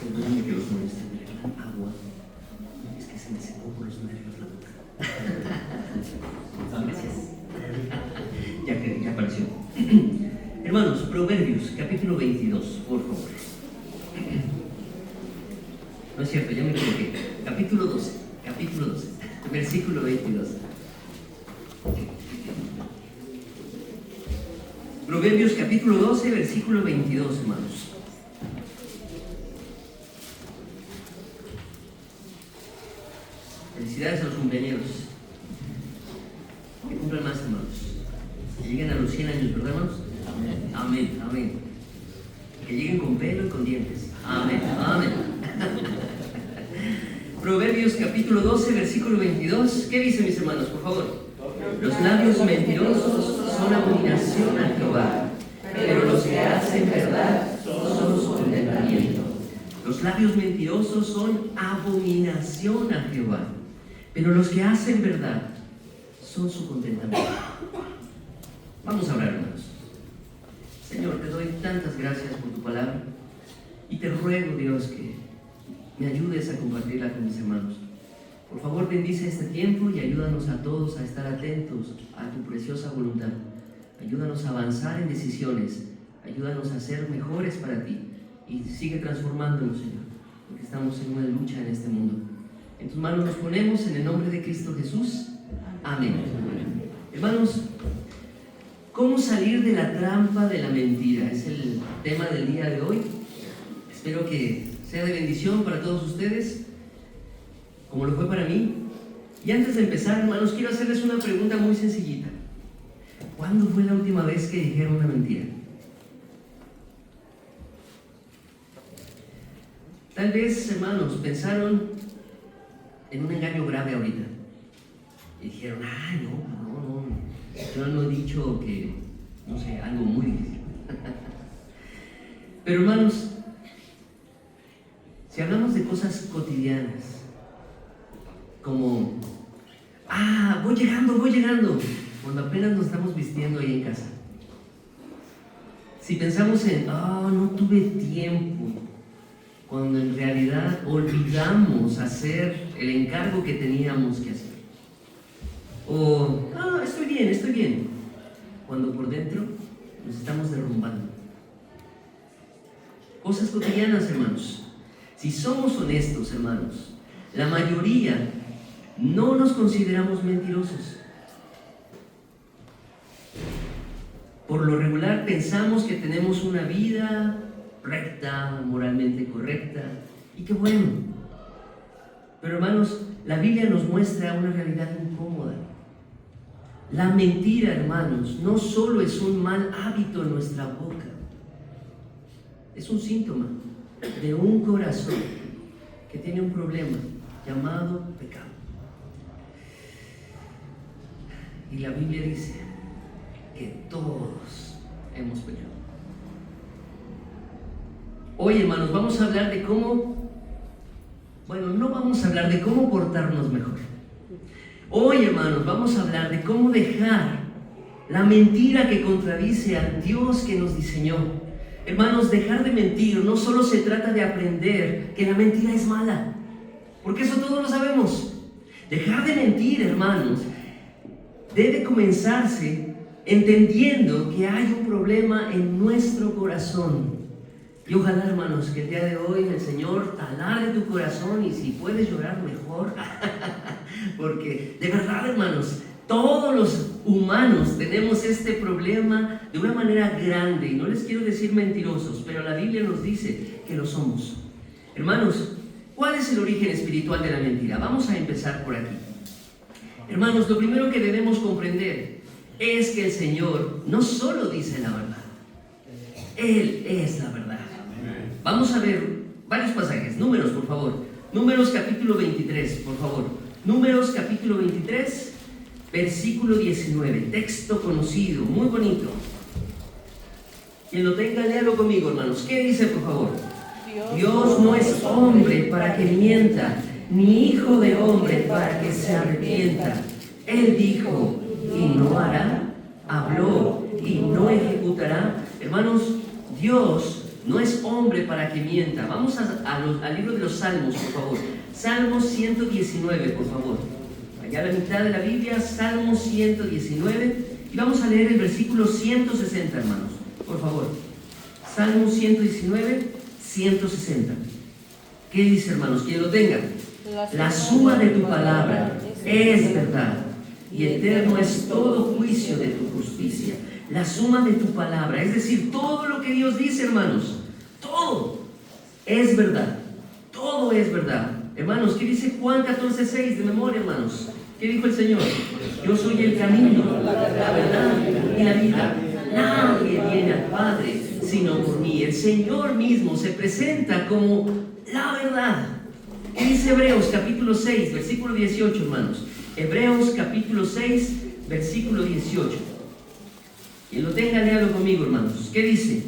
Perdóname que los moleste, me regalan agua. Es que se me secó por los nervios la boca. Gracias. Ya apareció. Hermanos, Proverbios, capítulo 22, por favor. No es cierto, ya me equivoqué. Capítulo 12, versículo 22. Proverbios, capítulo 12, versículo 22, hermanos. Felicidades a los cumpleañeros. Que cumplan más, hermanos. Que lleguen a los 100 años, ¿verdad, hermanos? Amén, amén. Que lleguen con pelo y con dientes. Amén, amén. Proverbios capítulo 12, versículo 22. ¿Qué dice, mis hermanos, por favor? Los labios mentirosos son abominación a Jehová, pero los que hacen verdad son su contentamiento. Los labios mentirosos son abominación a Jehová, pero los que hacen verdad son su contentamiento. Vamos a hablar, hermanos. Señor, te doy tantas gracias por tu palabra y te ruego, Dios, que me ayudes a compartirla con mis hermanos. Por favor, bendice este tiempo y ayúdanos a todos a estar atentos a tu preciosa voluntad. Ayúdanos a avanzar en decisiones, ayúdanos a ser mejores para ti y sigue transformándonos, Señor, porque estamos en una lucha en este mundo. En tus manos nos ponemos en el nombre de Cristo Jesús. Amén. Hermanos, ¿cómo salir de la trampa de la mentira? Es el tema del día de hoy. Espero que sea de bendición para todos ustedes, como lo fue para mí. Y antes de empezar, hermanos, quiero hacerles una pregunta muy sencillita. ¿Cuándo fue la última vez que dijeron una mentira? Tal vez, hermanos, pensaron en un engaño grave ahorita. Y dijeron, ay, no, yo no he dicho que, no sé, algo muy difícil. Pero, hermanos, si hablamos de cosas cotidianas, como, voy llegando, cuando apenas nos estamos vistiendo ahí en casa. Si pensamos en, no tuve tiempo, cuando en realidad olvidamos hacer el encargo que teníamos que hacer. O, estoy bien, cuando por dentro nos estamos derrumbando. Cosas cotidianas, hermanos. Si somos honestos, hermanos, la mayoría no nos consideramos mentirosos. Por lo regular pensamos que tenemos una vida recta, moralmente correcta, y qué bueno. Pero, hermanos, la Biblia nos muestra una realidad incómoda. La mentira, hermanos, no solo es un mal hábito en nuestra boca, es un síntoma de un corazón que tiene un problema llamado pecado. Y la Biblia dice que todos hemos pecado. Hoy, hermanos, vamos a hablar de no vamos a hablar de cómo portarnos mejor. Hoy, hermanos, vamos a hablar de cómo dejar la mentira que contradice al Dios que nos diseñó. Hermanos, dejar de mentir no solo se trata de aprender que la mentira es mala, porque eso todos lo sabemos. Dejar de mentir, hermanos, debe comenzarse entendiendo que hay un problema en nuestro corazón. Y ojalá, hermanos, que el día de hoy el Señor taladre tu corazón, y si puedes llorar, mejor. Porque de verdad, hermanos, todos los humanos tenemos este problema de una manera grande. Y no les quiero decir mentirosos, pero la Biblia nos dice que lo somos. Hermanos, ¿cuál es el origen espiritual de la mentira? Vamos a empezar por aquí. Hermanos, lo primero que debemos comprender es que el Señor no solo dice la verdad, Él es la verdad. Vamos a ver varios pasajes. Números, por favor. Números capítulo 23, por favor. Números capítulo 23, versículo 19. Texto conocido, muy bonito. Quien lo tenga, léalo conmigo, hermanos. ¿Qué dice, por favor? Dios no es hombre para que mienta, ni hijo de hombre para que se arrepienta. Él dijo y no hará, habló y no ejecutará. Hermanos, Dios no es hombre para que mienta. Vamos al libro de los Salmos, por favor. Salmos 119, por favor. Allá a la mitad de la Biblia, Salmos 119. Y vamos a leer el versículo 160, hermanos. Por favor. Salmos 119, 160. ¿Qué dice, hermanos? Quien lo tenga. La suma de tu palabra es verdad, y eterno es todo juicio de tu justicia. La suma de tu palabra, es decir, todo lo que Dios dice, hermanos, todo es verdad. Todo es verdad. Hermanos, ¿qué dice Juan 14:6 de memoria, hermanos? ¿Qué dijo el Señor? Yo soy el camino, la verdad y la vida. Nadie viene al Padre sino por mí. El Señor mismo se presenta como la verdad. ¿Qué dice Hebreos capítulo 6, versículo 18, hermanos? Hebreos capítulo 6, versículo 18. Quien lo tenga, léalo conmigo, hermanos. ¿Qué dice?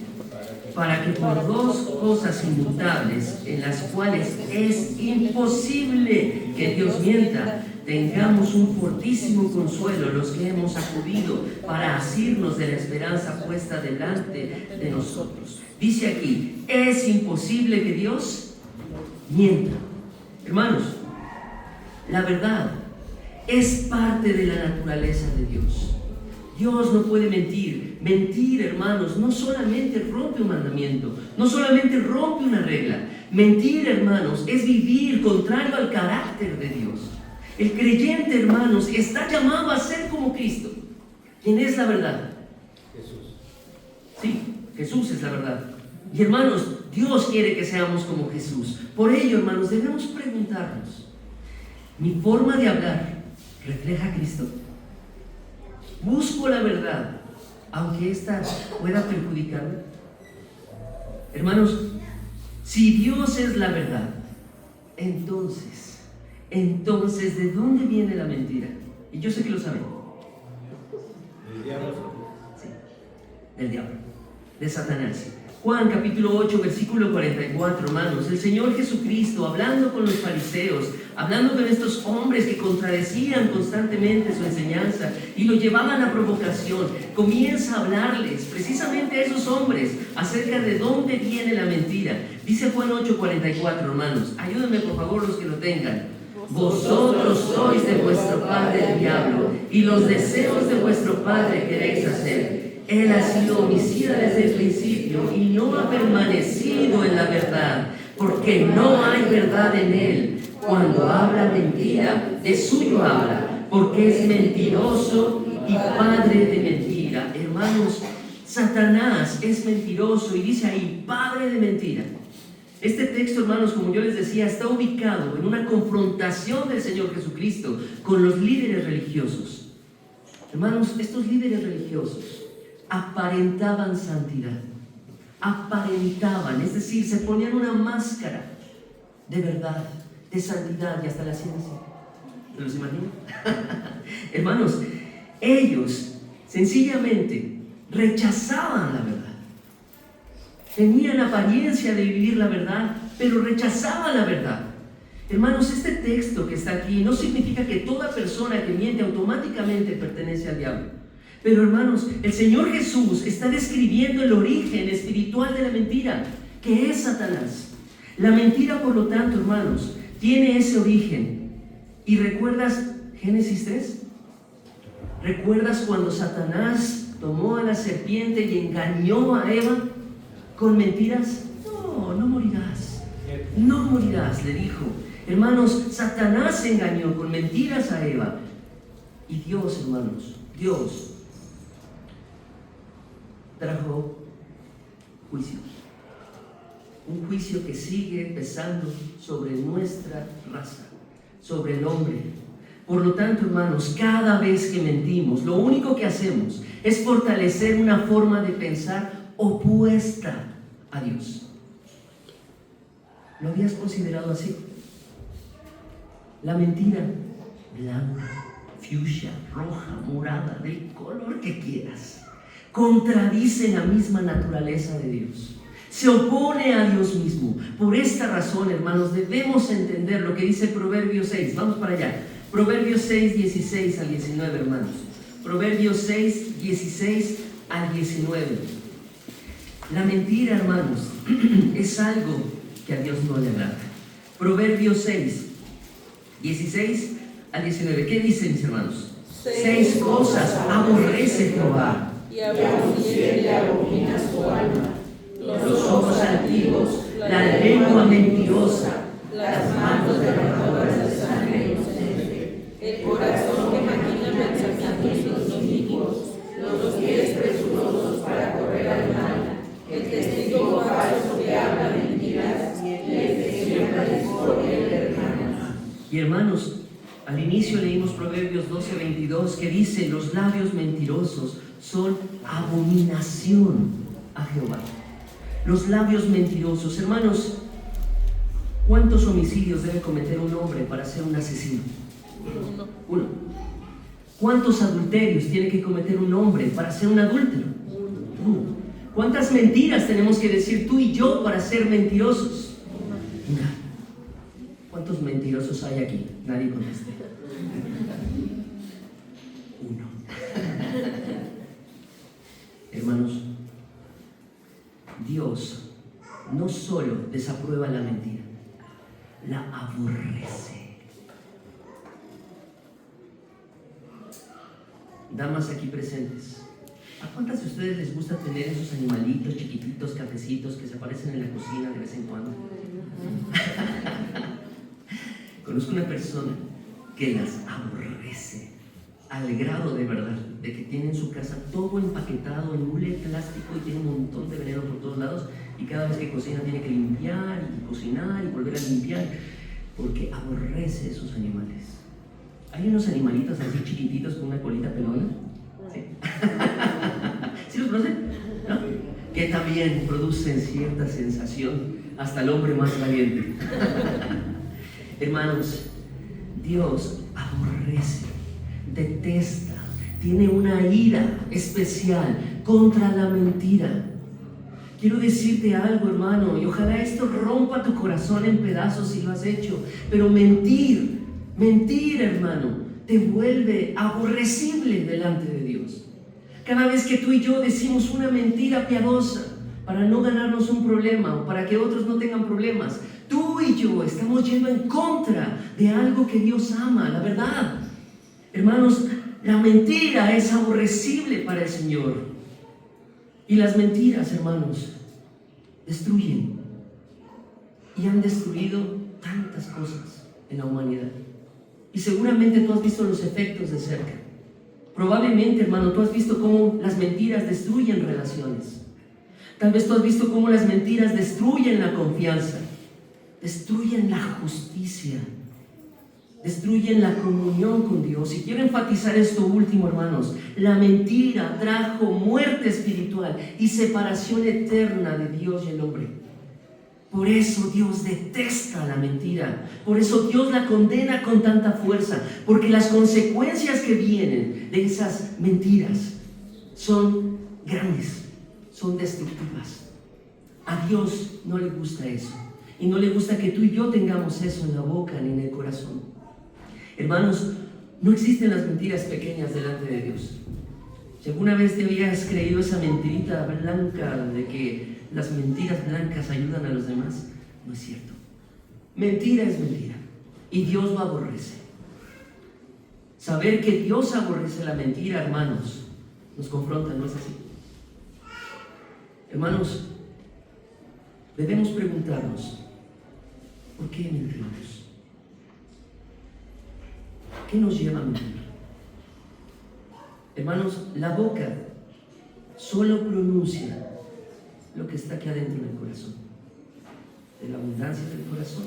Para que por dos cosas inmutables, en las cuales es imposible que Dios mienta, tengamos un fortísimo consuelo los que hemos acudido para asirnos de la esperanza puesta delante de nosotros. Dice aquí, es imposible que Dios mienta. Hermanos, la verdad es parte de la naturaleza de Dios. Dios no puede mentir. Mentir, hermanos, no solamente rompe un mandamiento, no solamente rompe una regla. Mentir, hermanos, es vivir contrario al carácter de Dios. El creyente, hermanos, está llamado a ser como Cristo. ¿Quién es la verdad? Jesús. Sí, Jesús es la verdad. Y hermanos, Dios quiere que seamos como Jesús. Por ello, hermanos, debemos preguntarnos, ¿mi forma de hablar refleja a Cristo? ¿Busco la verdad, aunque ésta pueda perjudicarme? Hermanos, si Dios es la verdad, entonces, ¿de dónde viene la mentira? Y yo sé que lo saben. Del diablo. Sí, del diablo, de Satanás. Juan capítulo 8, versículo 44, hermanos. El Señor Jesucristo, hablando con los fariseos, hablando con estos hombres que contradecían constantemente su enseñanza y lo llevaban a provocación, comienza a hablarles precisamente a esos hombres acerca de dónde viene la mentira. Dice Juan 8, 44, hermanos. Ayúdenme por favor los que lo tengan. Vosotros sois de vuestro padre el diablo, y los deseos de vuestro padre queréis hacer. Él ha sido homicida desde el principio y no ha permanecido en la verdad, porque no hay verdad en él. Cuando habla mentira, de suyo habla, porque es mentiroso y padre de mentira. Hermanos, Satanás es mentiroso y dice ahí, padre de mentira. Este texto, hermanos, como yo les decía, está ubicado en una confrontación del Señor Jesucristo con los líderes religiosos. Hermanos, estos líderes religiosos aparentaban santidad, aparentaban, es decir, se ponían una máscara de verdad, de santidad, y hasta la ciencia. ¿Se los imaginan? Hermanos, ellos sencillamente rechazaban la verdad. Tenían apariencia de vivir la verdad, pero rechazaban la verdad. Hermanos, este texto que está aquí no significa que toda persona que miente automáticamente pertenece al diablo. Pero hermanos, el Señor Jesús está describiendo el origen espiritual de la mentira, que es Satanás. La mentira, por lo tanto, hermanos, tiene ese origen. ¿Y recuerdas Génesis 3? ¿Recuerdas cuando Satanás tomó a la serpiente y engañó a Eva con mentiras? No morirás. No morirás, le dijo. Hermanos, Satanás engañó con mentiras a Eva. Y Dios, hermanos, Dios trajo juicio. Un juicio que sigue pesando sobre nuestra raza, sobre el hombre. Por lo tanto, hermanos, cada vez que mentimos, lo único que hacemos es fortalecer una forma de pensar opuesta a Dios. ¿Lo habías considerado así? La mentira, blanca, fucsia, roja, morada, del color que quieras, contradice la misma naturaleza de Dios. Se opone a Dios mismo. Por esta razón, hermanos, debemos entender lo que dice Proverbios 6. Vamos para allá. Proverbios 6, 16 al 19, hermanos. Proverbios 6, 16 al 19. La mentira, hermanos, es algo que a Dios no le agrada. Proverbios 6, 16 al 19. ¿Qué dicen, mis hermanos? 6 cosas aborrece Jehová, y aún 7 abomina su alma: los ojos altivos, la lengua mentirosa, las manos derramadoras de sangre inocente, el corazón que maquina pensamientos inicuos, los pies presurosos para correr al mal, el testigo falso que habla mentiras y el que siembra discordia entre hermanos. Y hermanos, al inicio leímos Proverbios 12:22 que dice: los labios mentirosos son abominación a Jehová. Los labios mentirosos. Hermanos, ¿cuántos homicidios debe cometer un hombre para ser un asesino? Uno. ¿Cuántos adulterios tiene que cometer un hombre para ser un adúltero? Uno. ¿Cuántas mentiras tenemos que decir tú y yo para ser mentirosos? Una. ¿Cuántos mentirosos hay aquí? Nadie contesta. Uno. Hermanos, Dios no solo desaprueba la mentira, la aborrece. Damas aquí presentes, ¿a cuántas de ustedes les gusta tener esos animalitos chiquititos, cafecitos que se aparecen en la cocina de vez en cuando? Conozco una persona que las aborrece al grado de verdad de que tiene en su casa todo empaquetado en hule plástico y tiene un montón de veneno por todos lados, y cada vez que cocina tiene que limpiar y cocinar y volver a limpiar porque aborrece esos animales. Hay unos animalitos así chiquititos con una colita pelona, ¿sí? ¿Sí los conocen? ¿No? Que también producen cierta sensación hasta el hombre más valiente. Hermanos, Dios aborrece, detesta, tiene una ira especial contra la mentira. Quiero decirte algo, hermano, y ojalá esto rompa tu corazón en pedazos si lo has hecho, pero mentir, hermano, te vuelve aborrecible delante de Dios. Cada vez que tú y yo decimos una mentira piadosa para no ganarnos un problema o para que otros no tengan problemas, tú y yo estamos yendo en contra de algo que Dios ama, la verdad. Hermanos, la mentira es aborrecible para el Señor. Y las mentiras, hermanos, destruyen. Y han destruido tantas cosas en la humanidad. Y seguramente tú has visto los efectos de cerca. Probablemente, hermano, tú has visto cómo las mentiras destruyen relaciones. Tal vez tú has visto cómo las mentiras destruyen la confianza, destruyen la justicia, destruyen la comunión con Dios. Y quiero enfatizar esto último, hermanos. La mentira trajo muerte espiritual y separación eterna de Dios y el hombre. Por eso Dios detesta la mentira. Por eso Dios la condena con tanta fuerza. Porque las consecuencias que vienen de esas mentiras son grandes, son destructivas. A Dios no le gusta eso. Y no le gusta que tú y yo tengamos eso en la boca ni en el corazón. Hermanos, no existen las mentiras pequeñas delante de Dios. Si alguna vez te habías creído esa mentirita blanca de que las mentiras blancas ayudan a los demás, no es cierto. Mentira es mentira y Dios lo aborrece. Saber que Dios aborrece la mentira, hermanos, nos confronta, ¿no es así? Hermanos, debemos preguntarnos, ¿por qué mentimos? ¿Qué nos lleva a mentir? Hermanos, la boca solo pronuncia lo que está aquí adentro del corazón, de la abundancia del corazón.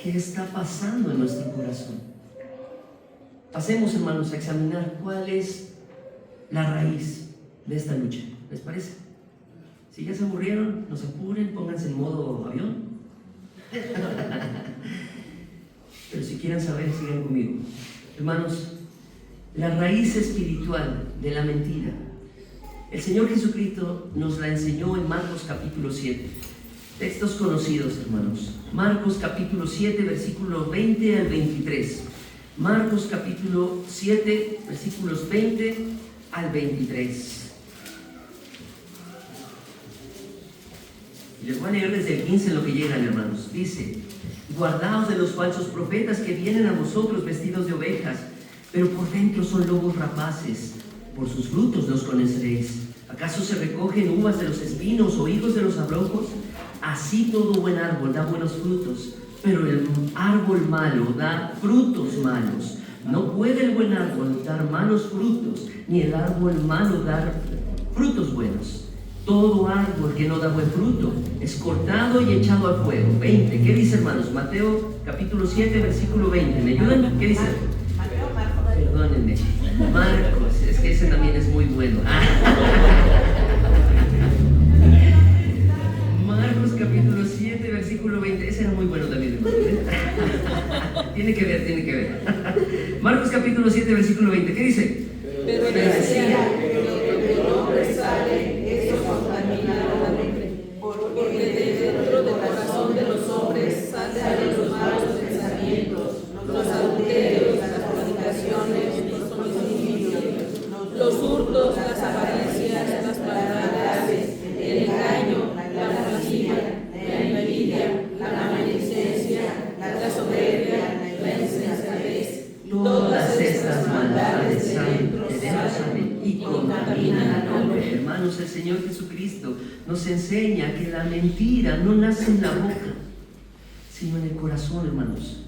¿Qué está pasando en nuestro corazón? Pasemos, hermanos, a examinar cuál es la raíz de esta lucha. ¿Les parece? Si ya se aburrieron, no se apuren, pónganse en modo avión. Pero si quieren saber, sigan conmigo. Hermanos, la raíz espiritual de la mentira, el Señor Jesucristo nos la enseñó en Marcos capítulo 7. Textos conocidos, hermanos. Marcos capítulo 7, versículos 20 al 23. Marcos capítulo 7, versículos 20 al 23. Les voy a leer desde el 15 en lo que llegan, hermanos. Dice: guardaos de los falsos profetas que vienen a vosotros vestidos de ovejas, pero por dentro son lobos rapaces. Por sus frutos los conoceréis. ¿Acaso se recogen uvas de los espinos o higos de los abrojos? Así todo buen árbol da buenos frutos, pero el árbol malo da frutos malos. No puede el buen árbol dar malos frutos, ni el árbol malo dar frutos buenos. Todo árbol que no da buen fruto es cortado y echado al fuego. 20. ¿Qué dice, hermanos? Mateo capítulo 7, versículo 20. ¿Me ayudan? ¿Qué dice? Perdónenme. Marcos, es que ese también es muy bueno. Marcos capítulo 7, versículo 20. Ese era muy bueno también, hermano. Tiene que ver. Marcos capítulo 7, versículo 20. ¿Qué dice? Pero decía que lo que del hombre sale, eso contamina al hombre, porque de dentro del corazón de los hombres salen los malos pensamientos, los adulterios, las fornicaciones, los homicidios, los hurtos, las avaricias, las maldades, el engaño, la lascivia, la envidia, la maledicencia, la soberbia, la insensatez. Todas estas maldades salen y contaminan al hombre. Hermanos, el Señor Jesucristo nos enseña que la mentira no nace en la boca, sino en el corazón, hermanos.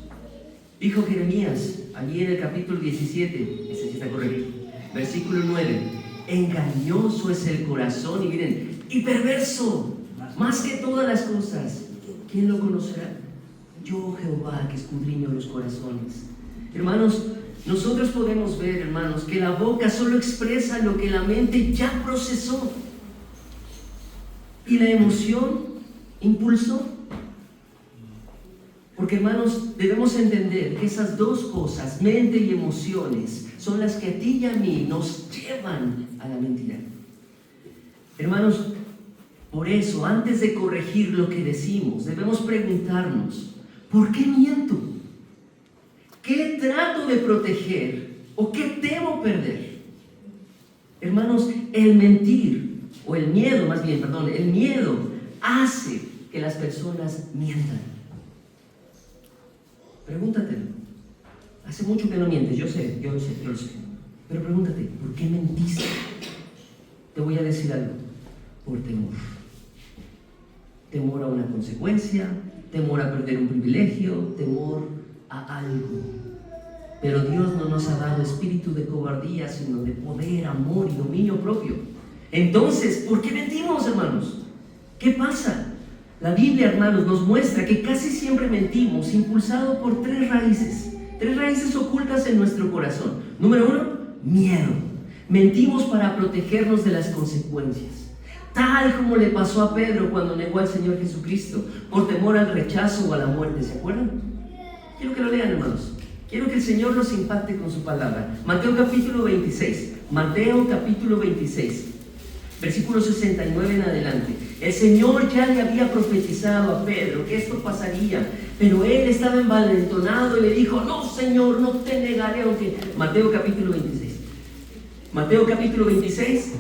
Dijo Jeremías, allí en el capítulo 17, ese sí está correcto, versículo 9: engañoso es el corazón, y miren, y perverso, más que todas las cosas. ¿Quién lo conocerá? Yo, Jehová, que escudriño los corazones. Hermanos, nosotros podemos ver, hermanos, que la boca solo expresa lo que la mente ya procesó y la emoción impulsó. Porque, hermanos, debemos entender que esas dos cosas, mente y emociones, son las que a ti y a mí nos llevan a la mentira. Hermanos, por eso, antes de corregir lo que decimos, debemos preguntarnos: ¿por qué miento? ¿Qué trato de proteger o qué temo perder? Hermanos, el mentir, o el miedo más bien, perdón, el miedo hace que las personas mientan. Pregúntatelo. Hace mucho que no mientes, yo lo sé. Pero pregúntate, ¿por qué mentiste? Te voy a decir algo: por temor. Temor a una consecuencia, temor a perder un privilegio, temor a algo. Pero Dios no nos ha dado espíritu de cobardía, sino de poder, amor y dominio propio. Entonces, ¿por qué mentimos, hermanos? ¿Qué pasa? La Biblia, hermanos, nos muestra que casi siempre mentimos impulsado por tres raíces ocultas en nuestro corazón. Número 1, miedo. Mentimos para protegernos de las consecuencias, tal como le pasó a Pedro cuando negó al Señor Jesucristo por temor al rechazo o a la muerte. ¿Se acuerdan? Quiero que lo lean, hermanos. Quiero que el Señor los impacte con su palabra. Mateo capítulo 26, versículo 69 en adelante. El Señor ya le había profetizado a Pedro que esto pasaría, pero él estaba envalentonado y le dijo: no, Señor, no te negaré, aunque... Mateo capítulo 26,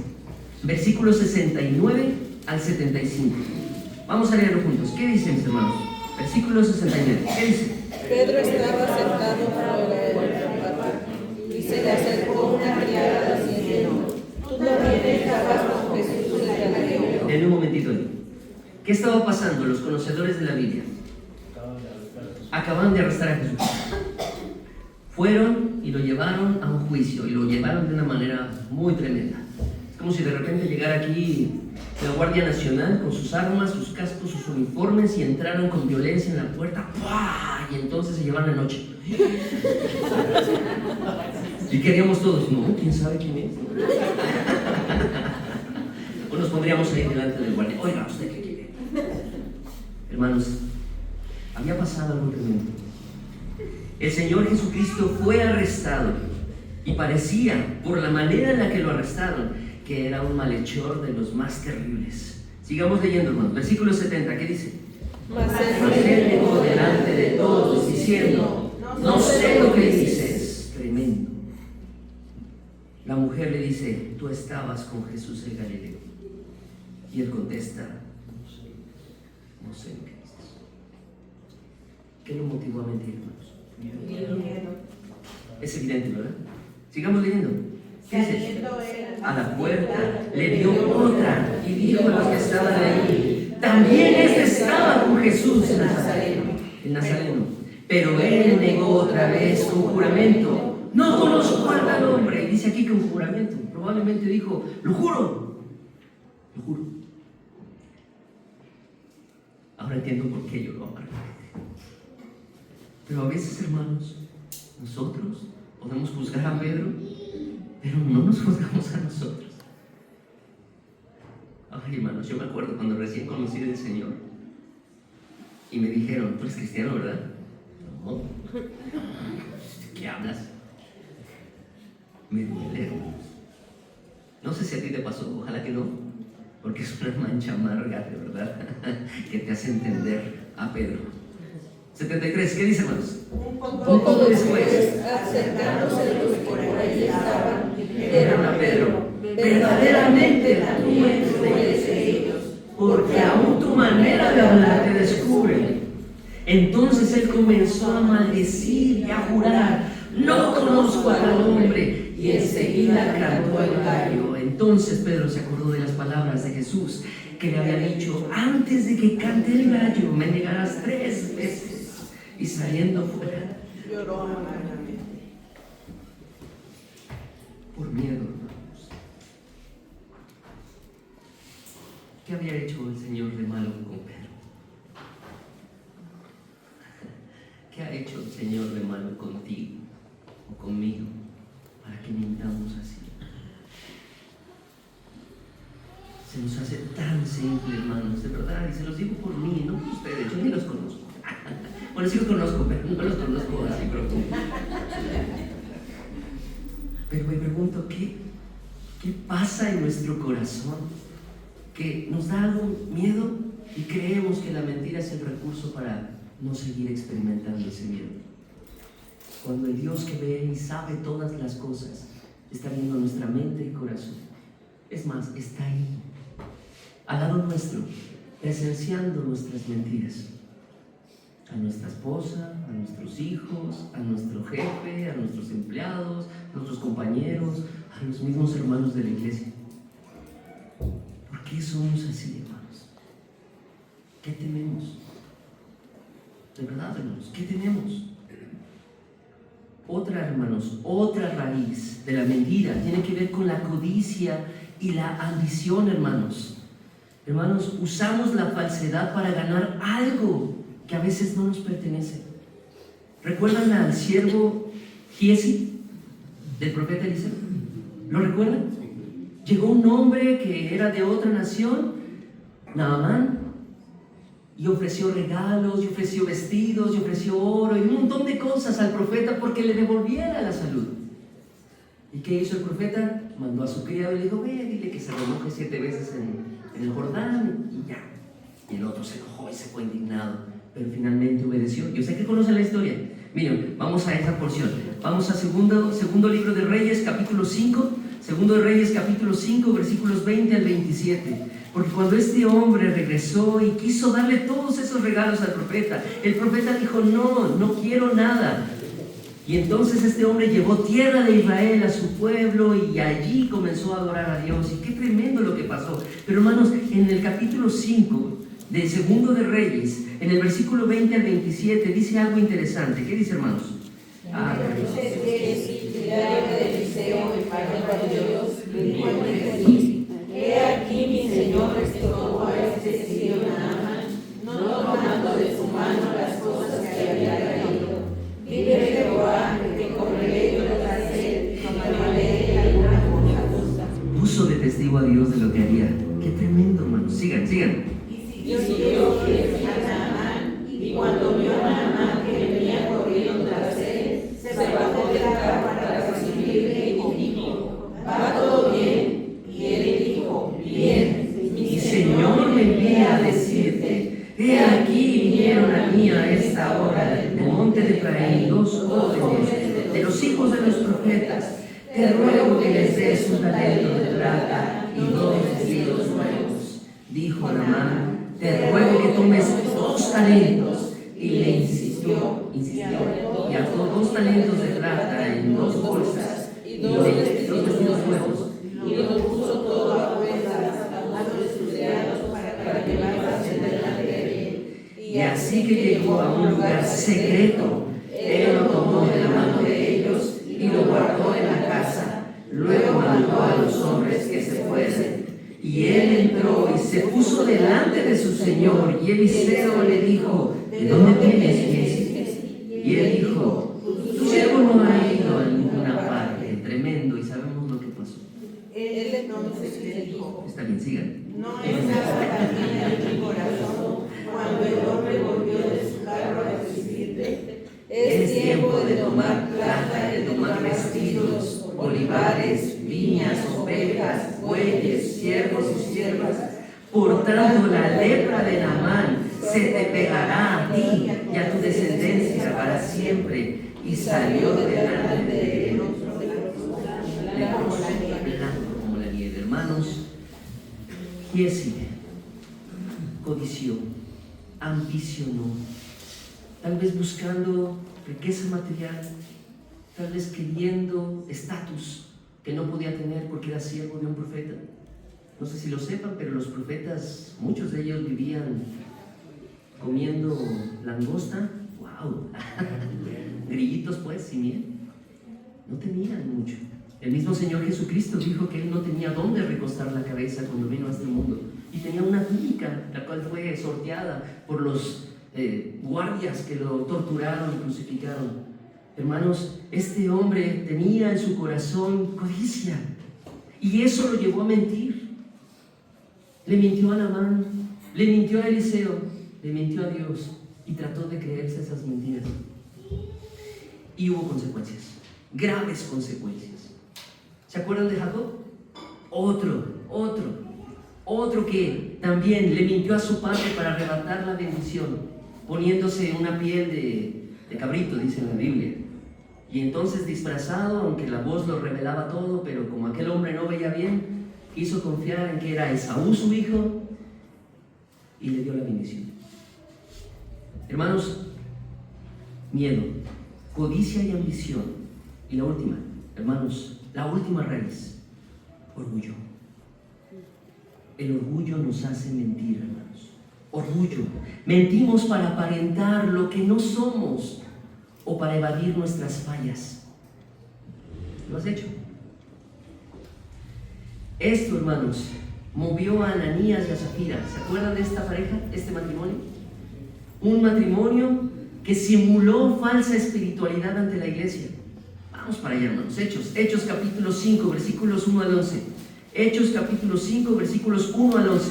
versículos 69 al 75. Vamos a leerlo juntos. ¿Qué dicen, mis hermanos? Versículo 69. ¿Qué dice? Pedro estaba sentado fuera del patio y se le acercó una criada diciendo: tú también estabas con Jesús el Galileo. En un momentito. ¿Qué estaba pasando? Los conocedores de la Biblia acaban de arrestar a Jesús. Fueron y lo llevaron a un juicio, y lo llevaron de una manera muy tremenda. Es como si de repente llegara aquí la Guardia Nacional con sus armas, sus cascos, sus uniformes, y entraron con violencia en la puerta. ¡Pua! Y entonces se llevaron la noche. Y queríamos todos: no, ¿quién sabe quién es? O nos pondríamos ahí delante del guardia: oiga, ¿usted qué quiere? Hermanos, había pasado algo tremendo. El Señor Jesucristo fue arrestado, y parecía, por la manera en la que lo arrestaron, que era un malhechor de los más terribles. Sigamos leyendo, hermanos. Versículo 70, ¿qué dice? Mas él negó delante de todos, diciendo: no sé lo que dices. Tremendo. La mujer le dice: tú estabas con Jesús el Galileo. Y él contesta: José en Cristo. ¿Qué lo motivó a mentir, hermanos? Es evidente, ¿verdad? Sigamos leyendo. ¿Qué dice? A la puerta le dio otra y dijo a los que estaban ahí: también este estaba con Jesús el Nazareno. Pero él negó otra vez con juramento: no conozco a tal hombre. Y dice aquí con juramento. Probablemente dijo: lo juro. Lo juro. Ahora entiendo por qué lloró amargamente. Pero a veces, hermanos, nosotros podemos juzgar a Pedro, pero no nos juzgamos a nosotros. Ay, hermanos, yo me acuerdo cuando recién conocí al Señor y me dijeron: tú eres cristiano, ¿verdad? No. ¿Qué hablas? Me duele, hermanos. No sé si a ti te pasó, ojalá que no, porque es una mancha amarga, de verdad, que te hace entender a Pedro. 73, ¿qué dice, hermanos? Un poco después, acercándose los que por ahí estaban, dijeron a Pedro: verdaderamente tú eres de ellos, porque aún tu manera de hablar te descubre. Entonces él comenzó a maldecir y a jurar: no conozco a tal hombre. Y enseguida cantó el gallo. Entonces Pedro se acordó de las palabras de Jesús, que le había dicho: antes de que cante el gallo, me negarás 3 veces. Y saliendo fuera, lloró amargamente. Por miedo, hermanos. ¿Qué había hecho el Señor de malo con Pedro? ¿Qué ha hecho el Señor de malo contigo o conmigo para que mintamos así? Se nos hace tan simple, hermanos, de verdad, y se los digo por mí, no por ustedes, yo ni los conozco. Bueno, sí los conozco, pero no los conozco así profundo. Pero me pregunto, ¿qué pasa en nuestro corazón? Que nos da algo miedo y creemos que la mentira es el recurso para no seguir experimentando ese miedo. Cuando el Dios que ve y sabe todas las cosas está viendo nuestra mente y corazón. Es más, está ahí, al lado nuestro, presenciando nuestras mentiras. A nuestra esposa, a nuestros hijos, a nuestro jefe, a nuestros empleados, a nuestros compañeros, a los mismos hermanos de la iglesia. ¿Por qué somos así, hermanos? ¿Qué tememos? De verdad, hermanos, ¿qué tememos? Otra, hermanos, otra raíz de la mentira tiene que ver con la codicia y la ambición, hermanos. Hermanos, usamos la falsedad para ganar algo que a veces no nos pertenece. ¿Recuerdan al siervo Giesi del profeta Eliseo? ¿Lo recuerdan? Llegó un hombre que era de otra nación, Naamán, y ofreció regalos, y ofreció vestidos, y ofreció oro, y un montón de cosas al profeta porque le devolviera la salud. ¿Y qué hizo el profeta? Mandó a su criado y le dijo: ve, dile que se remoje 7 veces en el Jordán, y ya. Y el otro se enojó y se fue indignado, pero finalmente obedeció. Yo sé que conocen la historia. Miren, vamos a esa porción. Vamos a segundo libro de Reyes, capítulo 5. Segundo de Reyes, capítulo 5, versículos 20 al 27. Porque cuando este hombre regresó y quiso darle todos esos regalos al profeta, el profeta dijo: no quiero nada. Y entonces este hombre llevó tierra de Israel a su pueblo y allí comenzó a adorar a Dios. Y qué tremendo lo que pasó. Pero hermanos, en el capítulo 5 de Segundo de Reyes, en el versículo 20 al 27, dice algo interesante. ¿Qué dice, hermanos? Dice de Eliseo, el varón de Dios, le dijo al Jesús: he aquí mi Señor restauró a este sirio Naamán, no tomando de su mano las cosas que había traído. Vive Jehová, que correré yo tras él, y tomaré alguna cosa. Puso de testigo a Dios de lo que haría. Qué tremendo, hermanos. Sigan. Y siguió a Naamán, y cuando vio a Naamán que venía corriendo tras él, se bajó del carro para recibirle y dijo: ¿va todo bien? Y él dijo: bien, Mi Señor me envía a decirte: he aquí vinieron a mí a esta hora del monte de Efraín 2 jóvenes de los hijos de los profetas. Te ruego que les des un talento de plata y 2 vestidos nuevos. Dijo Naamán: te ruego que tomes 2 talentos. Y le insistió, y ató 2 talentos de plata en 2 bolsas, y 2 vestidos nuevos, y los puso todo a cuenta a manos de sus criados para que pasasen delante de él. Y así que llegó a un lugar secreto, él lo tomó de la mano de ellos y lo guardó en la casa. Luego mandó a los hombres que se fuesen. Y él entró y se puso delante de su señor. Y Eliseo le dijo: ¿de dónde vienes, Giezi? Y él dijo: tu siervo no ha ido a ninguna parte. Tremendo, y sabemos lo que pasó. Él entonces le dijo: Está bien, sigan. no estaba también en mi corazón cuando el hombre volvió de su carro a recibirte. Es tiempo de tomar plata, de tomar vestidos, olivares, viñas, ovejas, bueyes, siervos y siervas. Por tanto, la lepra de Naamán se te pegará a ti y a tu descendencia para siempre. Y salió delante de él, leproso, blanco como la nieve. Hermanos, Giezi codició, ambicionó, tal vez buscando riqueza material, tal vez queriendo estatus que no podía tener porque era siervo de un profeta. No sé si lo sepan, pero los profetas, muchos de ellos vivían comiendo langosta, wow, grillitos pues, sin miel. No tenían mucho. El mismo Señor Jesucristo dijo que Él no tenía dónde recostar la cabeza cuando vino a este mundo. Y tenía una túnica, la cual fue sorteada por los guardias que lo torturaron y crucificaron. Hermanos, este hombre tenía en su corazón codicia. Y eso lo llevó a mentir. Le mintió a Naamán, le mintió a Eliseo, le mintió a Dios y trató de creerse esas mentiras. Y hubo consecuencias, graves consecuencias. ¿Se acuerdan de Jacob? Otro que también le mintió a su padre para arrebatar la bendición, poniéndose una piel de cabrito, dice en la Biblia. Y entonces disfrazado, aunque la voz lo revelaba todo, pero como aquel hombre no veía bien, quiso confiar en que era Esaú su hijo y le dio la bendición. Hermanos, miedo, codicia y ambición. Y la última, hermanos, la última raíz, orgullo. El orgullo nos hace mentir, hermanos. Orgullo. Mentimos para aparentar lo que no somos o para evadir nuestras fallas. ¿Lo has hecho? Esto, hermanos, movió a Ananías y a Zafira. ¿Se acuerdan de esta pareja, este matrimonio? Un matrimonio que simuló falsa espiritualidad ante la iglesia. Vamos para allá, hermanos. Hechos capítulo 5, versículos 1 al 11. Hechos capítulo 5, versículos 1 al 11.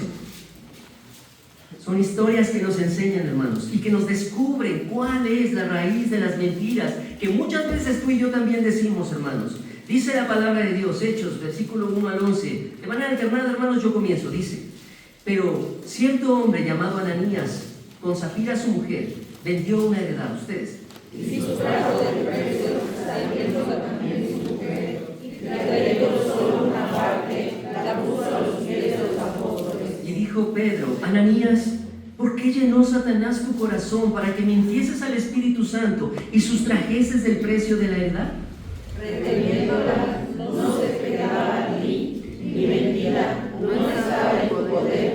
Son historias que nos enseñan, hermanos, y que nos descubren cuál es la raíz de las mentiras que muchas veces tú y yo también decimos, hermanos. Dice la palabra de Dios, Hechos, versículo 1 al 11. De manera alternada, hermanos, yo comienzo. Dice: pero cierto hombre llamado Ananías, con Zafira su mujer, vendió una heredad. ¿Ustedes? Y sustrajo del precio, saliendo también su mujer, y trayendo solo una parte, la puso a los pies de los apóstoles. Y dijo Pedro: Ananías, ¿por qué llenó Satanás tu corazón para que mintieses al Espíritu Santo y sustrajeses del precio de la heredad? Reteniéndola, no se pegaba a ti, ni mentira no estaba en tu poder.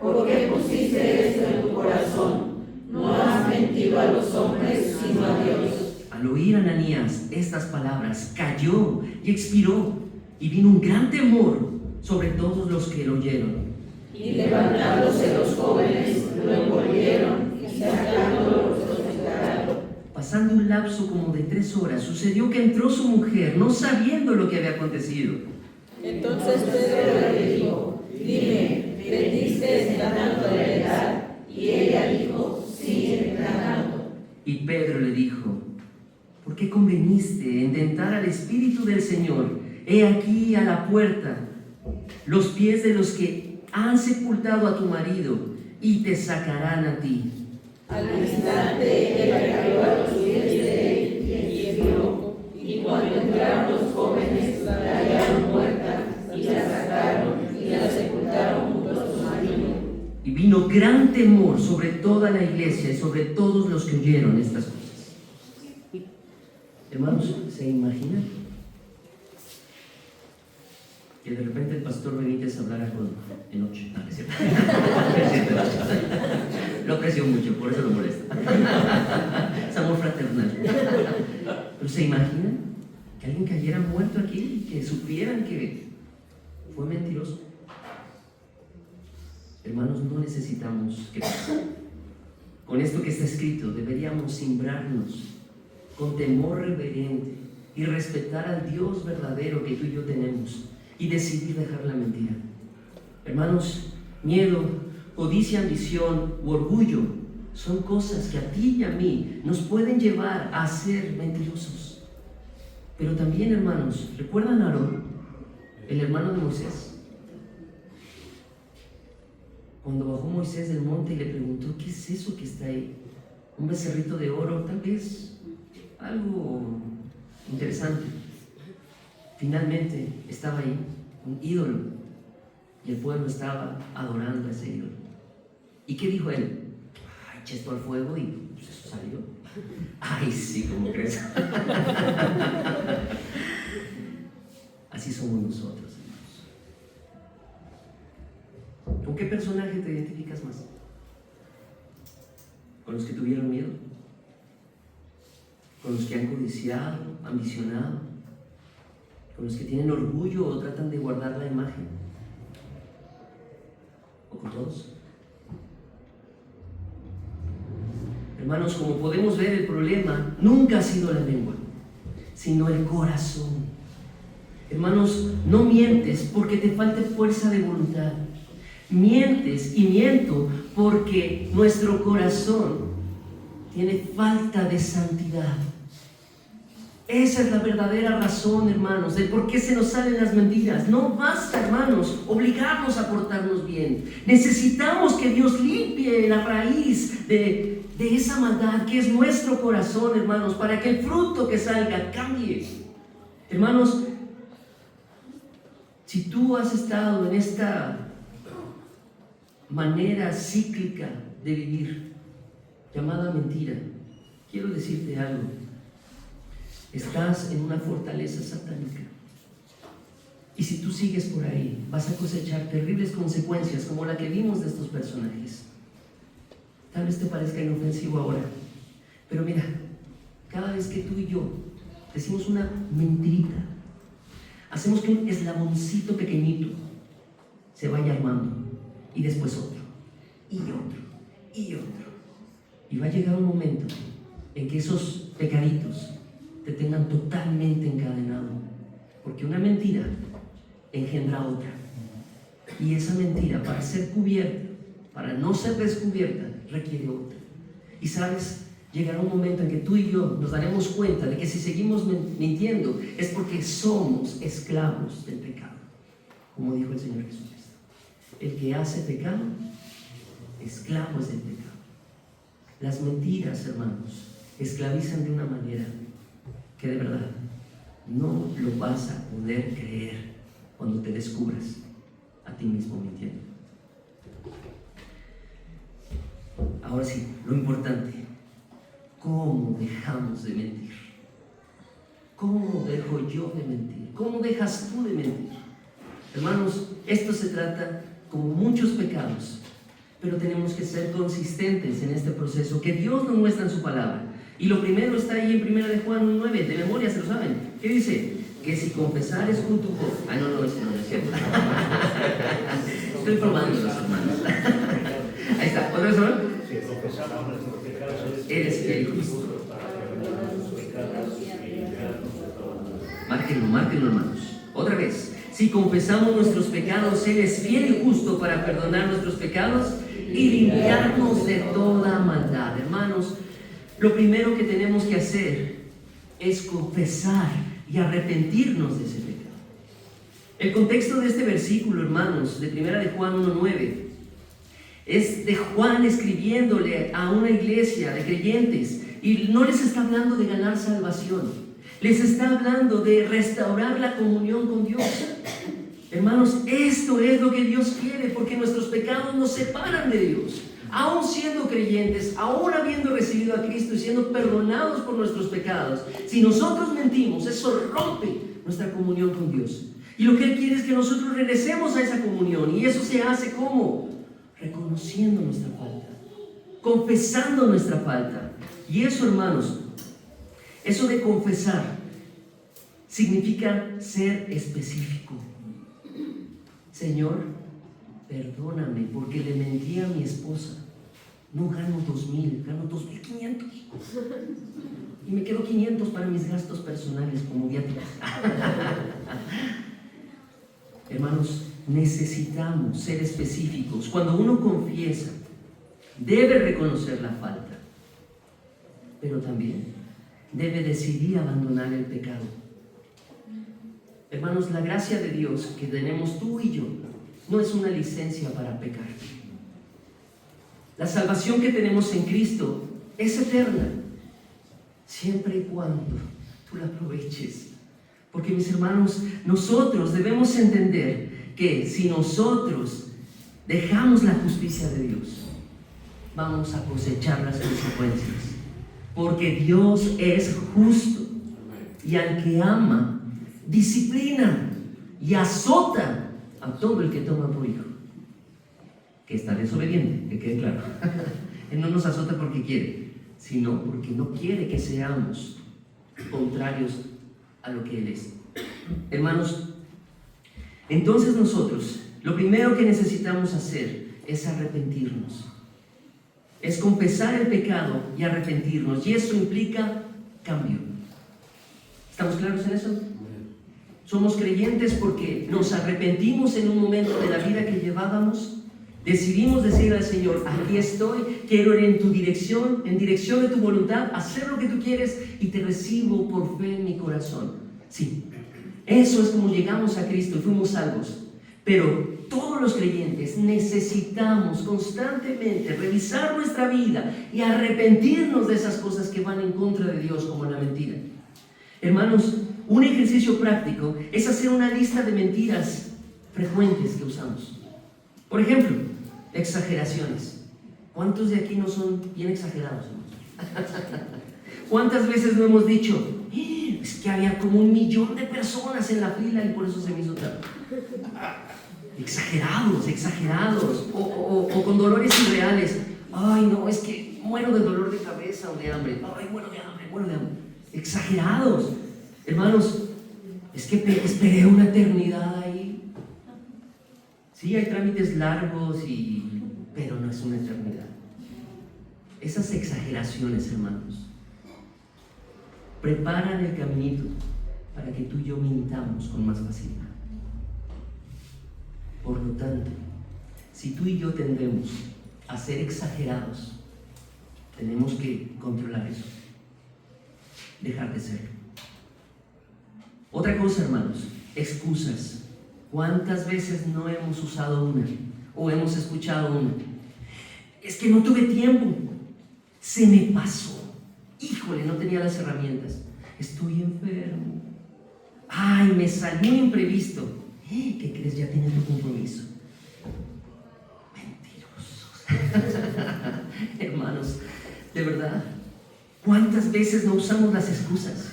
¿Por qué pusiste esto en tu corazón? No has mentido a los hombres, sino a Dios. Al oír Ananías estas palabras, cayó y expiró, y vino un gran temor sobre todos los que lo oyeron. Y levantándose los jóvenes, lo envolvieron y sacándolo lo crucificaron. Pasando un lapso como de 3 horas, sucedió que entró su mujer, no sabiendo lo que había acontecido. Entonces Pedro le dijo: dime, ¿vendiste en tanto la heredad? Y ella dijo: sí, en tanto. Y Pedro le dijo: ¿por qué conveniste en tentar al Espíritu del Señor? He aquí a la puerta los pies de los que han sepultado a tu marido, y te sacarán a ti. Al instante ella cayó a los pies de él y expiró. Y cuando entraron los jóvenes, la hallaron muerta, y la sacaron y la sepultaron junto a su marido. Y vino gran temor sobre toda la iglesia y sobre todos los que oyeron estas cosas. Hermanos, ¿se imaginan que de repente el pastor Benítez hablara con Enoch? No, es cierto. Es cierto. Lo aprecio mucho, por eso lo molesta. Es amor fraternal. Pero ¿se imaginan que alguien cayera muerto aquí y que supieran que fue mentiroso? Hermanos, no necesitamos que pase. Con esto que está escrito, deberíamos simbrarnos con temor reverente y respetar al Dios verdadero que tú y yo tenemos y decidir dejar la mentira. Hermanos, miedo, codicia, ambición u orgullo son cosas que a ti y a mí nos pueden llevar a ser mentirosos. Pero también, hermanos, ¿recuerdan a Aarón, el hermano de Moisés? Cuando bajó Moisés del monte y le preguntó, ¿qué es eso que está ahí? Un becerrito de oro, tal vez algo interesante. Finalmente estaba ahí un ídolo y el pueblo estaba adorando a ese ídolo. ¿Y qué dijo él? Ay, eché esto al fuego y pues eso salió. Ay, sí, ¿cómo crees? Así somos nosotros, hermanos. ¿Con qué personaje te identificas más? ¿Con los que tuvieron miedo? ¿Con los que han codiciado, ambicionado? ¿Con los que tienen orgullo o tratan de guardar la imagen? ¿O con todos? Hermanos, como podemos ver, el problema nunca ha sido la lengua, sino el corazón. Hermanos, no mientes porque te falte fuerza de voluntad. Mientes y miento porque nuestro corazón tiene falta de santidad. Esa es la verdadera razón, hermanos, de por qué se nos salen las mentiras. No basta, hermanos, obligarnos a portarnos bien. Necesitamos que Dios limpie la raíz de esa maldad que es nuestro corazón, hermanos, para que el fruto que salga cambie. Hermanos, si tú has estado en esta manera cíclica de vivir, llamada mentira, quiero decirte algo. Estás en una fortaleza satánica. Y si tú sigues por ahí, vas a cosechar terribles consecuencias como la que vimos de estos personajes. Tal vez te parezca inofensivo ahora, pero mira, cada vez que tú y yo decimos una mentirita, hacemos que un eslaboncito pequeñito se vaya armando, y después otro, y otro, y otro. Y va a llegar un momento en que esos pecaditos te tengan totalmente encadenado, porque una mentira engendra otra, y esa mentira, para ser cubierta, para no ser descubierta, requiere otra. Y sabes, llegará un momento en que tú y yo nos daremos cuenta de que si seguimos mintiendo es porque somos esclavos del pecado, como dijo el Señor Jesucristo. El que hace pecado, esclavo es del pecado. Las mentiras, hermanos, esclavizan de una manera que de verdad no lo vas a poder creer cuando te descubras a ti mismo mintiendo. Ahora sí, lo importante, ¿cómo dejamos de mentir? ¿Cómo dejo yo de mentir? ¿Cómo dejas tú de mentir? Hermanos, esto se trata como muchos pecados, pero tenemos que ser consistentes en este proceso que Dios nos muestra en su palabra. Y lo primero está ahí en 1 de Juan 9, de memoria se lo saben. ¿Qué dice? Que si confesares con tu boca... no es cierto. Estoy probando los hermanos. Ahí está, ¿otra vez, hermano? Si confesamos nuestros pecados, eres fiel y justo. Márquenlo, hermanos. Otra vez. Si confesamos nuestros pecados, Él es fiel y justo para perdonar nuestros pecados y limpiarnos de toda maldad. Hermanos, lo primero que tenemos que hacer es confesar y arrepentirnos de ese pecado. El contexto de este versículo, hermanos, de 1 de Juan 1:9, es de Juan escribiéndole a una iglesia de creyentes, y no les está hablando de ganar salvación. Les está hablando de restaurar la comunión con Dios. Hermanos, esto es lo que Dios quiere, porque nuestros pecados nos separan de Dios. aún siendo creyentes, aún habiendo recibido a Cristo y siendo perdonados por nuestros pecados, si nosotros mentimos, eso rompe nuestra comunión con Dios. Y lo que Él quiere es que nosotros regresemos a esa comunión. Y eso se hace ¿cómo? Reconociendo nuestra falta, confesando nuestra falta. Y eso, hermanos, eso de confesar significa ser específico. Señor, perdóname porque le mentí a mi esposa. No gano 2,000, gano 2,500. Y me quedo 500 para mis gastos personales como viáticos. Hermanos, necesitamos ser específicos. Cuando uno confiesa, debe reconocer la falta, pero también debe decidir abandonar el pecado. Hermanos, la gracia de Dios que tenemos tú y yo no es una licencia para pecar. La salvación que tenemos en Cristo es eterna, siempre y cuando tú la aproveches. Porque, mis hermanos, nosotros debemos entender que si nosotros dejamos la justicia de Dios, vamos a cosechar las consecuencias. Porque Dios es justo y al que ama, disciplina y azota a todo el que toma por hijo. Que está desobediente, que quede claro. Él no nos azota porque quiere, sino porque no quiere que seamos contrarios a lo que Él es. Hermanos, entonces nosotros, lo primero que necesitamos hacer es arrepentirnos. Es confesar el pecado y arrepentirnos. Y eso implica cambio. ¿Estamos claros en eso? Somos creyentes porque nos arrepentimos en un momento de la vida que llevábamos. Decidimos decir al Señor, aquí estoy, quiero ir en tu dirección, en dirección de tu voluntad, hacer lo que tú quieres y te recibo por fe en mi corazón. Sí, eso es como llegamos a Cristo y fuimos salvos. Pero todos los creyentes necesitamos constantemente revisar nuestra vida y arrepentirnos de esas cosas que van en contra de Dios, como la mentira. Hermanos, un ejercicio práctico es hacer una lista de mentiras frecuentes que usamos. Por ejemplo, exageraciones. ¿Cuántos de aquí no son bien exagerados? ¿Cuántas veces no hemos dicho, es que había como 1,000,000 de personas en la fila y por eso se me hizo tarde? Exagerados. O con dolores irreales. Ay, no, es que muero de dolor de cabeza o de hambre. Ay, muero de hambre. Exagerados. Hermanos, es que esperé una eternidad ahí. Sí, hay trámites largos, pero no es una eternidad. Esas exageraciones, hermanos, preparan el caminito para que tú y yo mintamos con más facilidad. Por lo tanto, si tú y yo tendemos a ser exagerados, tenemos que controlar eso, dejar de serlo. Otra cosa, hermanos, excusas. ¿Cuántas veces no hemos usado una o hemos escuchado una? Es que no tuve tiempo, se me pasó, híjole, no tenía las herramientas, estoy enfermo, ay, me salió un imprevisto. ¿Qué crees? Ya tienes tu compromiso. Mentirosos. Hermanos, de verdad, ¿cuántas veces no usamos las excusas?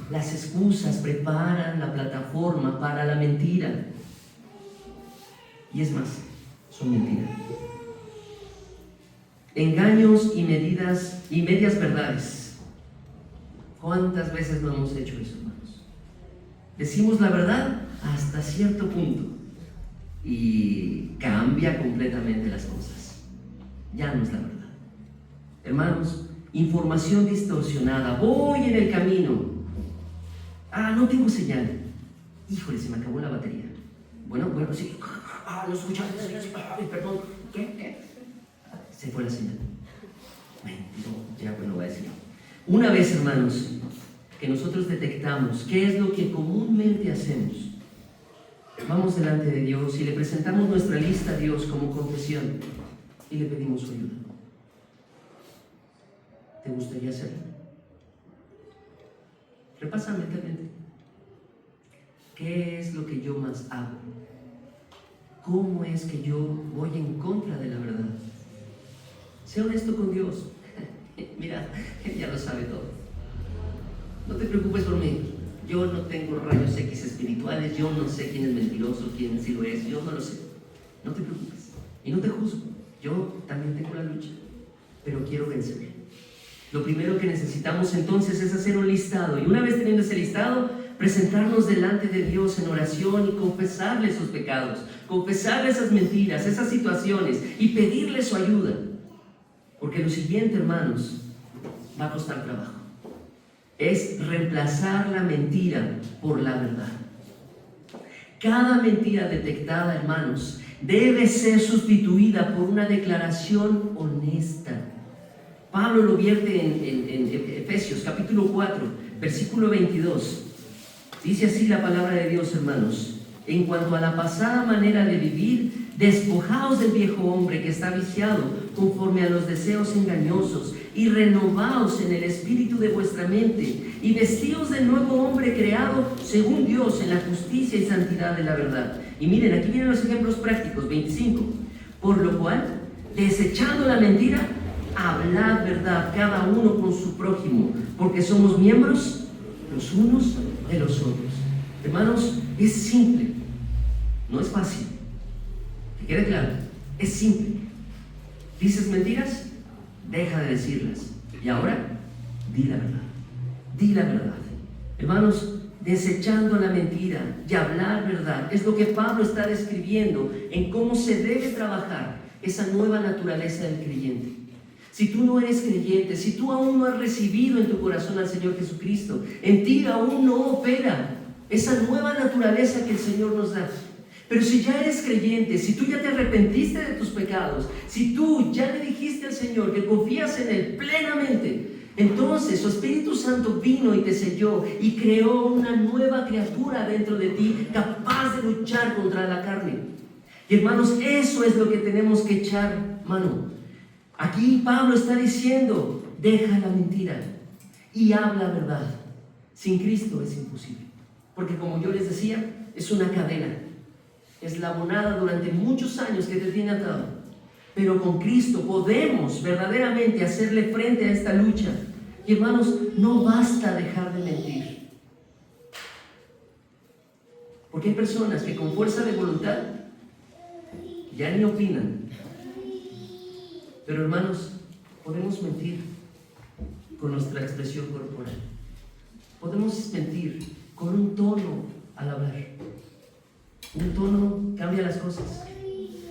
Las excusas preparan la plataforma para la mentira. Y es más, son mentiras. Engaños y medias verdades. ¿Cuántas veces no hemos hecho eso, hermanos? Decimos la verdad hasta cierto punto y cambia completamente las cosas. Ya no es la verdad. Hermanos, información distorsionada. Voy en el camino. No tengo señal. Híjole, se me acabó la batería. Bueno, sí. Lo escuchaste. Perdón. ¿Qué? Se fue la señal. Ya pues no voy a decir. Una vez, hermanos, que nosotros detectamos qué es lo que comúnmente hacemos, vamos delante de Dios y le presentamos nuestra lista a Dios como confesión y le pedimos su ayuda. ¿Te gustaría hacerlo? Repasa mentalmente. ¿Qué es lo que yo más hago? ¿Cómo es que yo voy en contra de la verdad? Sé honesto con Dios. Mira, Él ya lo sabe todo. No te preocupes por mí. Yo no tengo rayos X espirituales. Yo no sé quién es mentiroso, quién sí lo es. Yo no lo sé. No te preocupes. Y no te juzgo. Yo también tengo la lucha. Pero quiero vencer. Lo primero que necesitamos entonces es hacer un listado. Y una vez teniendo ese listado, presentarnos delante de Dios en oración y confesarle sus pecados. Confesarle esas mentiras, esas situaciones. Y pedirle su ayuda. Porque lo siguiente, hermanos, va a costar trabajo. Es reemplazar la mentira por la verdad. Cada mentira detectada, hermanos, debe ser sustituida por una declaración honesta. Pablo lo vierte en Efesios capítulo 4, versículo 22. Dice así la palabra de Dios, hermanos: en cuanto a la pasada manera de vivir, despojaos del viejo hombre que está viciado conforme a los deseos engañosos, y renovaos en el espíritu de vuestra mente, y vestíos del nuevo hombre creado según Dios en la justicia y santidad de la verdad. Y miren, aquí vienen los ejemplos prácticos. 25. Por lo cual, desechando la mentira, hablad verdad cada uno con su prójimo, porque somos miembros los unos de los otros. Hermanos, es simple, no es fácil. Que quede claro, es simple. ¿Dices mentiras? Deja de decirlas. Y ahora, di la verdad. Di la verdad. Hermanos, desechando la mentira y hablar verdad es lo que Pablo está describiendo en cómo se debe trabajar esa nueva naturaleza del creyente. Si tú no eres creyente, si tú aún no has recibido en tu corazón al Señor Jesucristo, en ti aún no opera esa nueva naturaleza que el Señor nos da. Pero si ya eres creyente, si tú ya te arrepentiste de tus pecados, si tú ya le dijiste al Señor que confías en Él plenamente, entonces su Espíritu Santo vino y te selló y creó una nueva criatura dentro de ti, capaz de luchar contra la carne. Y hermanos, eso es lo que tenemos que echar mano. Aquí Pablo está diciendo: deja la mentira y habla verdad. Sin Cristo es imposible, porque como yo les decía, es una cadena eslabonada durante muchos años que te tiene atado. Pero con Cristo podemos verdaderamente hacerle frente a esta lucha. Y hermanos, no basta dejar de mentir, porque hay personas que con fuerza de voluntad ya ni opinan. Pero hermanos, podemos mentir con nuestra expresión corporal. Podemos mentir con un tono al hablar. Un tono cambia las cosas.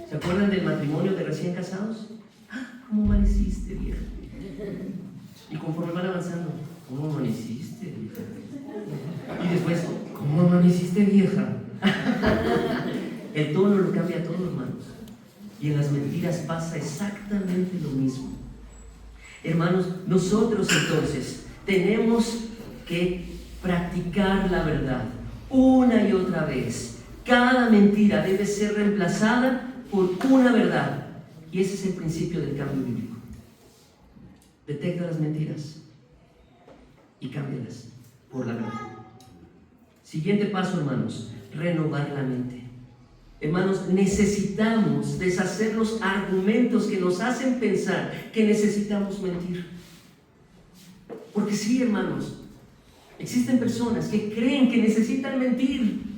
¿Se acuerdan del matrimonio de recién casados? ¿Cómo amaneciste, vieja? Y conforme van avanzando, ¿cómo amaneciste, vieja? Y después, ¿cómo amaneciste, vieja? El tono lo cambia todo, hermanos. Y en las mentiras pasa exactamente lo mismo. Hermanos, nosotros entonces tenemos que practicar la verdad una y otra vez. Cada mentira debe ser reemplazada por una verdad. Y ese es el principio del cambio bíblico. Detecta las mentiras y cámbialas por la verdad. Siguiente paso, hermanos: renovar la mente. Hermanos, necesitamos deshacer los argumentos que nos hacen pensar que necesitamos mentir. Porque sí, hermanos, existen personas que creen que necesitan mentir.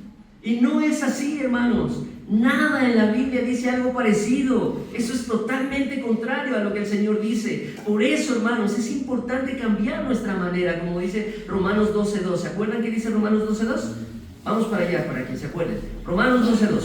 Y no es así, hermanos. Nada en la Biblia dice algo parecido. Eso es totalmente contrario a lo que el Señor dice. Por eso, hermanos, es importante cambiar nuestra manera, como dice Romanos 12:2. ¿Se acuerdan qué dice Romanos 12:2? Vamos para allá, para que se acuerden. Romanos 12:2.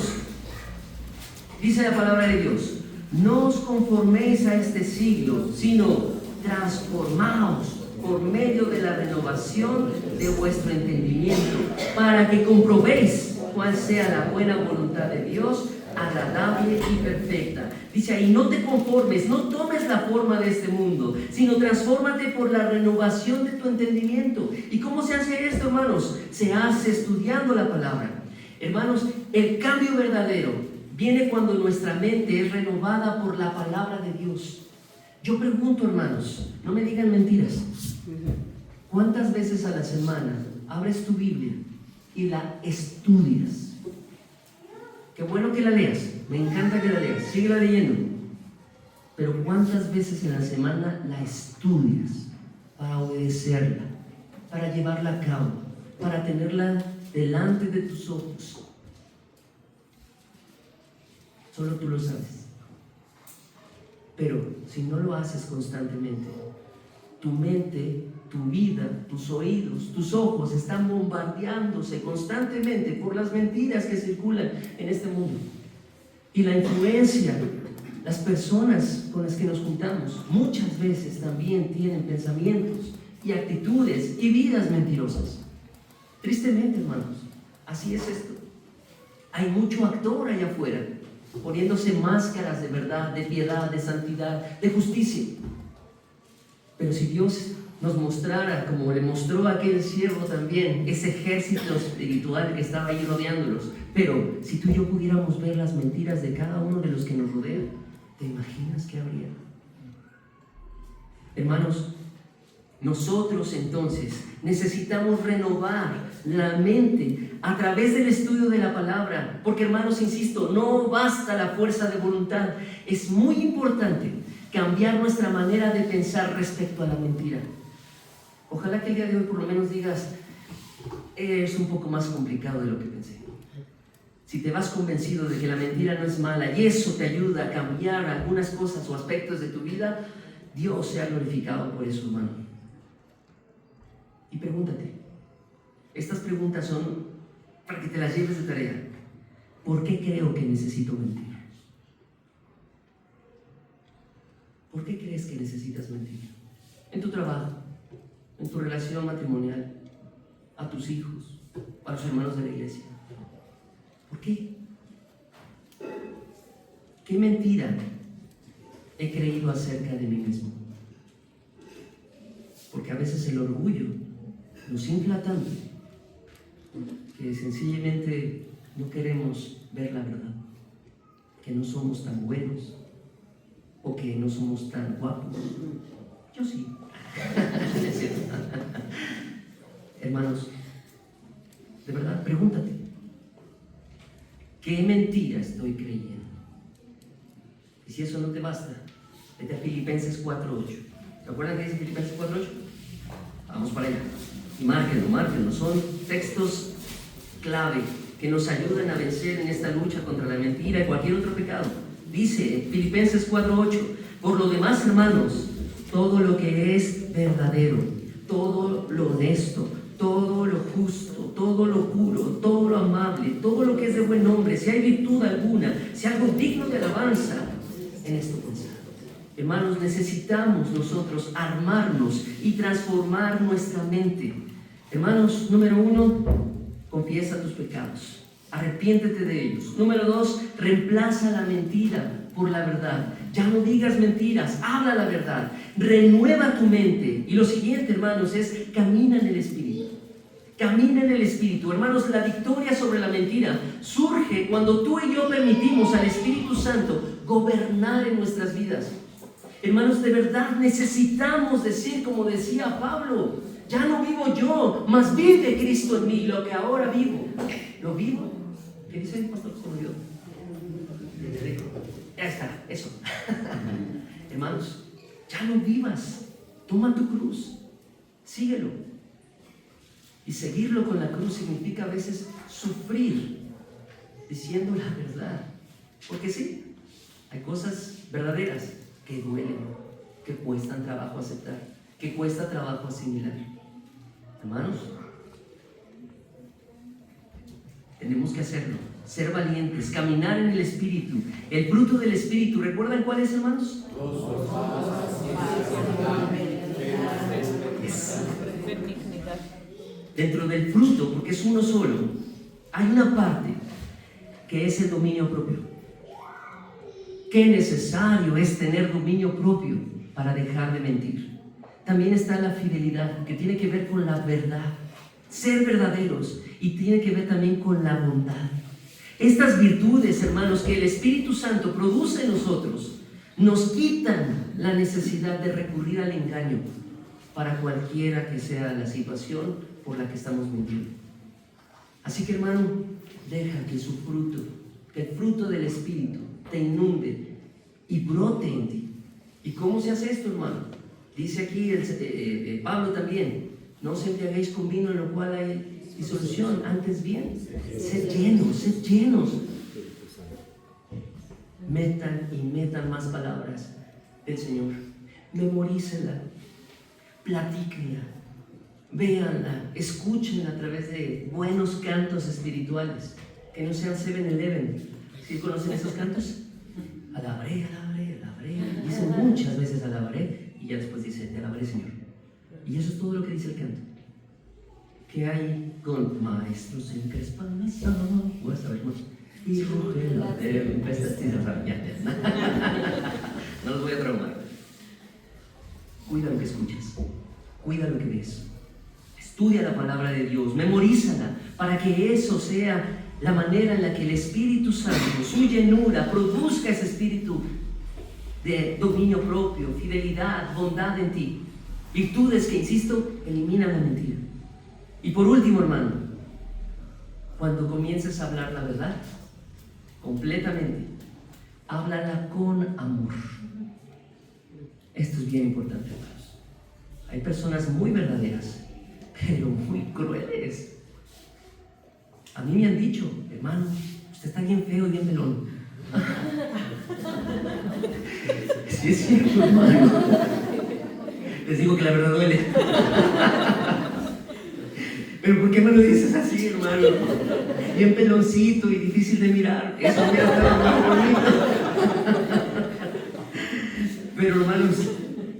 Dice la palabra de Dios: no os conforméis a este siglo, sino transformaos por medio de la renovación de vuestro entendimiento, para que comprobéis cuál sea la buena voluntad de Dios, agradable y perfecta. Dice ahí: no te conformes, no tomes la forma de este mundo, sino transfórmate por la renovación de tu entendimiento. ¿Y cómo se hace esto, hermanos? Se hace estudiando la palabra. Hermanos, el cambio verdadero viene cuando nuestra mente es renovada por la palabra de Dios. Yo pregunto, hermanos, no me digan mentiras, ¿cuántas veces a la semana abres tu Biblia y la estudias? Qué bueno que la leas, me encanta que la leas, síguela leyendo. pero ¿cuántas veces en la semana la estudias para obedecerla, para llevarla a cabo, para tenerla delante de tus ojos? Solo tú lo sabes. Pero si no lo haces constantemente, tu mente, tu vida, tus oídos, tus ojos están bombardeándose constantemente por las mentiras que circulan en este mundo. Y la influencia, las personas con las que nos juntamos, muchas veces también tienen pensamientos y actitudes y vidas mentirosas. Tristemente, hermanos, así es esto. Hay mucho actor allá afuera, poniéndose máscaras de verdad, de piedad, de santidad, de justicia. Pero si Dios nos mostrara, como le mostró a aquel siervo también, ese ejército espiritual que estaba ahí rodeándolos, pero si tú y yo pudiéramos ver las mentiras de cada uno de los que nos rodean, ¿te imaginas qué habría? Hermanos, nosotros entonces necesitamos renovar la mente a través del estudio de la palabra, porque hermanos, insisto, no basta la fuerza de voluntad, es muy importante cambiar nuestra manera de pensar respecto a la mentira. Ojalá que el día de hoy por lo menos digas, es un poco más complicado de lo que pensé. Si te vas convencido de que la mentira no es mala y eso te ayuda a cambiar algunas cosas o aspectos de tu vida, Dios sea glorificado por eso, hermano. Y pregúntate, estas preguntas son para que te las lleves de tarea. ¿Por qué creo que necesito mentir? ¿Por qué crees que necesitas mentir? En tu trabajo, en tu relación matrimonial, a tus hijos, a los hermanos de la iglesia. ¿Por qué? ¿Qué mentira he creído acerca de mí mismo? Porque a veces el orgullo nos infla tanto que sencillamente no queremos ver la verdad, que no somos tan buenos o que no somos tan guapos. Yo sí. Es cierto. Hermanos, de verdad, pregúntate, ¿qué mentira estoy creyendo? Y si eso no te basta, vete a Filipenses 4:8. ¿Se acuerdan qué dice Filipenses 4:8? Vamos para allá. Y márquenlo. Son textos clave que nos ayudan a vencer en esta lucha contra la mentira y cualquier otro pecado. Dice Filipenses 4:8: por lo demás, hermanos, todo lo que es verdadero, todo lo honesto, todo lo justo, todo lo puro, todo lo amable, todo lo que es de buen nombre, si hay virtud alguna, si algo digno de alabanza, en esto pensad. Hermanos, necesitamos nosotros armarnos y transformar nuestra mente. Hermanos, número 1, confiesa tus pecados, arrepiéntete de ellos. Número 2, reemplaza la mentira por la verdad. Ya no digas mentiras, habla la verdad, renueva tu mente. Y lo siguiente, hermanos, es camina en el Espíritu. Camina en el Espíritu. Hermanos, la victoria sobre la mentira surge cuando tú y yo permitimos al Espíritu Santo gobernar en nuestras vidas. Hermanos, de verdad necesitamos decir, como decía Pablo, ya no vivo yo, mas vive Cristo en mí. Lo que ahora vivo, lo vivo. ¿Qué dice el pastor? Se me olvidó. Ya está, eso. Hermanos, ya no vivas. Toma tu cruz, síguelo. Y seguirlo con la cruz significa a veces sufrir diciendo la verdad. Porque sí, hay cosas verdaderas que duelen, que cuestan trabajo aceptar, que cuesta trabajo asimilar. Hermanos, tenemos que hacerlo, ser valientes, caminar en el Espíritu. El fruto del Espíritu, ¿recuerdan cuál es, hermanos? Dentro del fruto, porque es uno solo, hay una parte que es el dominio propio. Qué necesario es tener dominio propio para dejar de mentir. También está la fidelidad, que tiene que ver con la verdad, ser verdaderos, y tiene que ver también con la bondad. Estas virtudes, hermanos, que el Espíritu Santo produce en nosotros, nos quitan la necesidad de recurrir al engaño para cualquiera que sea la situación por la que estamos mintiendo. Así que, hermano, deja que su fruto, que el fruto del Espíritu te inunde y brote en ti. ¿Y cómo se hace esto, hermano? Dice aquí Pablo también, no os embriaguéis con vino en lo cual hay disolución, antes bien, sed llenos. Metan más palabras del Señor, memorícenla, platíquenla, véanla, escúchenla a través de buenos cantos espirituales, que no sean 7-Eleven. ¿Sí conocen esos cantos? Alabaré, dicen muchas veces alabaré y ya después dice, te alabaré, Señor. Y eso es todo lo que dice el canto. ¿Qué hay con maestros en Crespanas? Voy a saber más. Y ruge la tempestad. No los voy a traumar. Cuida lo que escuchas, cuida lo que ves. Estudia la palabra de Dios, memorízala, para que eso sea la manera en la que el Espíritu Santo, su llenura, produzca ese espíritu de dominio propio, fidelidad, bondad en ti. Virtudes que, insisto, eliminan la mentira. Y por último, hermano, cuando comiences a hablar la verdad, completamente, háblala con amor. Esto es bien importante, hermanos. Hay personas muy verdaderas, pero muy crueles. A mí me han dicho, hermano, usted está bien feo y bien pelón. Sí, es cierto, hermano. Les digo que la verdad duele. Pero ¿por qué me lo dices así, hermano? Bien peloncito y difícil de mirar. Eso hubiera estado más bonito. Pero, hermanos,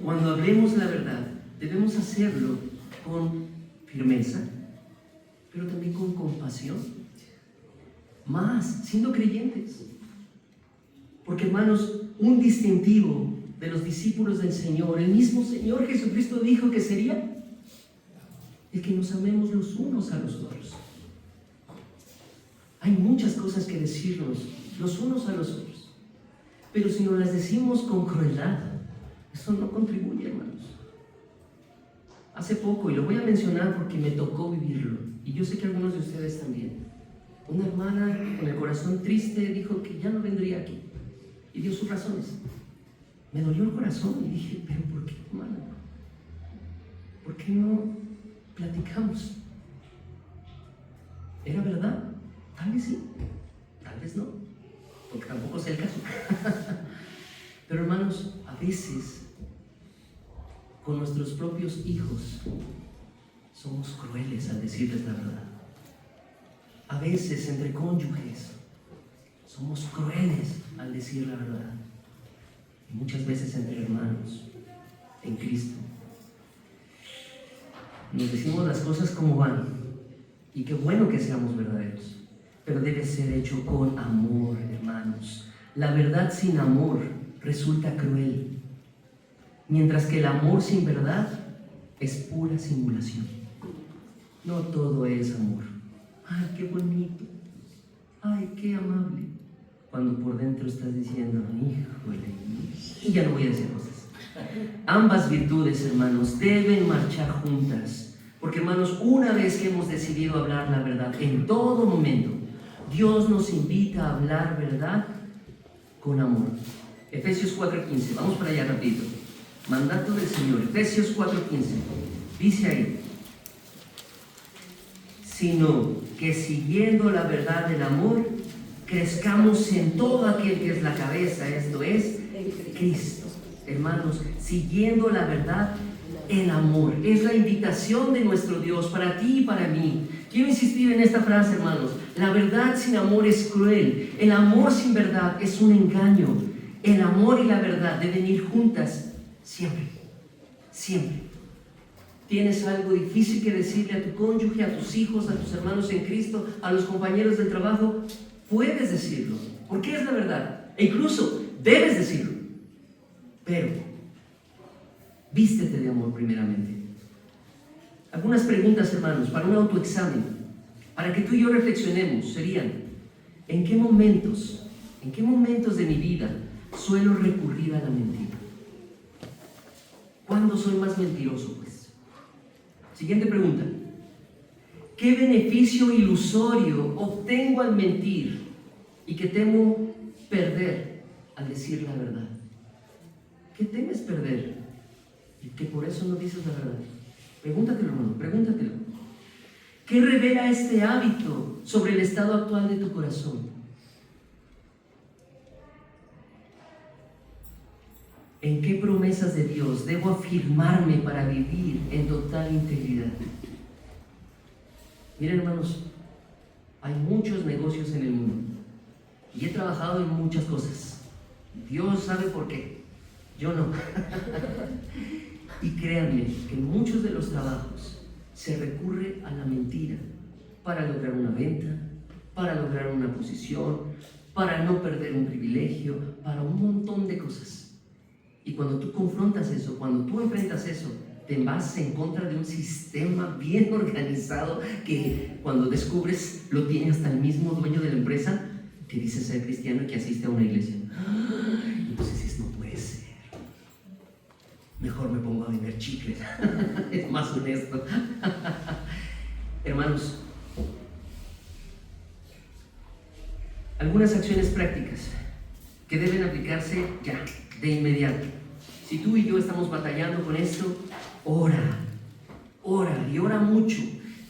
cuando hablemos la verdad, debemos hacerlo con firmeza, pero también con compasión. Más, siendo creyentes. Porque, hermanos, un distintivo de los discípulos del Señor, el mismo Señor Jesucristo dijo que sería el que nos amemos los unos a los otros. Hay muchas cosas que decirnos los unos a los otros, pero si nos las decimos con crueldad, eso no contribuye, hermanos. Hace poco, y lo voy a mencionar porque me tocó vivirlo, y yo sé que algunos de ustedes también, una hermana con el corazón triste dijo que ya no vendría aquí, y dio sus razones. Me dolió el corazón y dije, pero ¿por qué, hermana? ¿Por qué no platicamos? ¿Era verdad? Tal vez sí, tal vez no, porque tampoco sé el caso. Pero, hermanos, a veces con nuestros propios hijos somos crueles al decirles la verdad. A veces entre cónyuges somos crueles al decir la verdad. Y muchas veces entre hermanos en Cristo. Nos decimos las cosas como van, y qué bueno que seamos verdaderos, pero debe ser hecho con amor, hermanos. La verdad sin amor resulta cruel, mientras que el amor sin verdad es pura simulación. No todo es amor. Ay, qué bonito, ay, qué amable, cuando por dentro estás diciendo, híjole, y ya no voy a decir cosas. Ambas virtudes, hermanos, deben marchar juntas, porque, hermanos, una vez que hemos decidido hablar la verdad en todo momento, Dios nos invita a hablar verdad con amor. Efesios 4:15, vamos para allá rapidito. Mandato del Señor, Efesios 4:15, dice ahí: sino que siguiendo la verdad del amor, crezcamos en todo aquel que es la cabeza, esto es, Cristo. Hermanos, siguiendo la verdad, el amor, es la invitación de nuestro Dios para ti y para mí. Quiero insistir en esta frase, hermanos: la verdad sin amor es cruel, el amor sin verdad es un engaño. El amor y la verdad deben ir juntas siempre, siempre. ¿Tienes algo difícil que decirle a tu cónyuge, a tus hijos, a tus hermanos en Cristo, a los compañeros del trabajo? Puedes decirlo, porque es la verdad, e incluso debes decirlo, pero vístete de amor primeramente. Algunas preguntas, hermanos, para un autoexamen, para que tú y yo reflexionemos, serían: ¿en qué momentos de mi vida suelo recurrir a la mentira? ¿Cuándo soy más mentiroso, pues? Siguiente pregunta: ¿qué beneficio ilusorio obtengo al mentir y que temo perder al decir la verdad? ¿Qué temes perder? Y que por eso no dices la verdad. Pregúntatelo, hermano, pregúntatelo. ¿Qué revela este hábito sobre el estado actual de tu corazón? ¿En qué promesas de Dios debo afirmarme para vivir en total integridad? Miren, hermanos, hay muchos negocios en el mundo y he trabajado en muchas cosas. Dios sabe por qué, yo no. Y créanme que en muchos de los trabajos se recurre a la mentira para lograr una venta, para lograr una posición, para no perder un privilegio, para un montón de cosas. Y cuando tú confrontas eso, cuando tú enfrentas eso, te vas en contra de un sistema bien organizado que cuando descubres lo tiene hasta el mismo dueño de la empresa que dice ser cristiano y que asiste a una iglesia. Entonces dices, no puede ser. Mejor me pongo a vender chicles. Es más honesto. Hermanos, algunas acciones prácticas que deben aplicarse ya, de inmediato. Si tú y yo estamos batallando con esto, ora y ora mucho.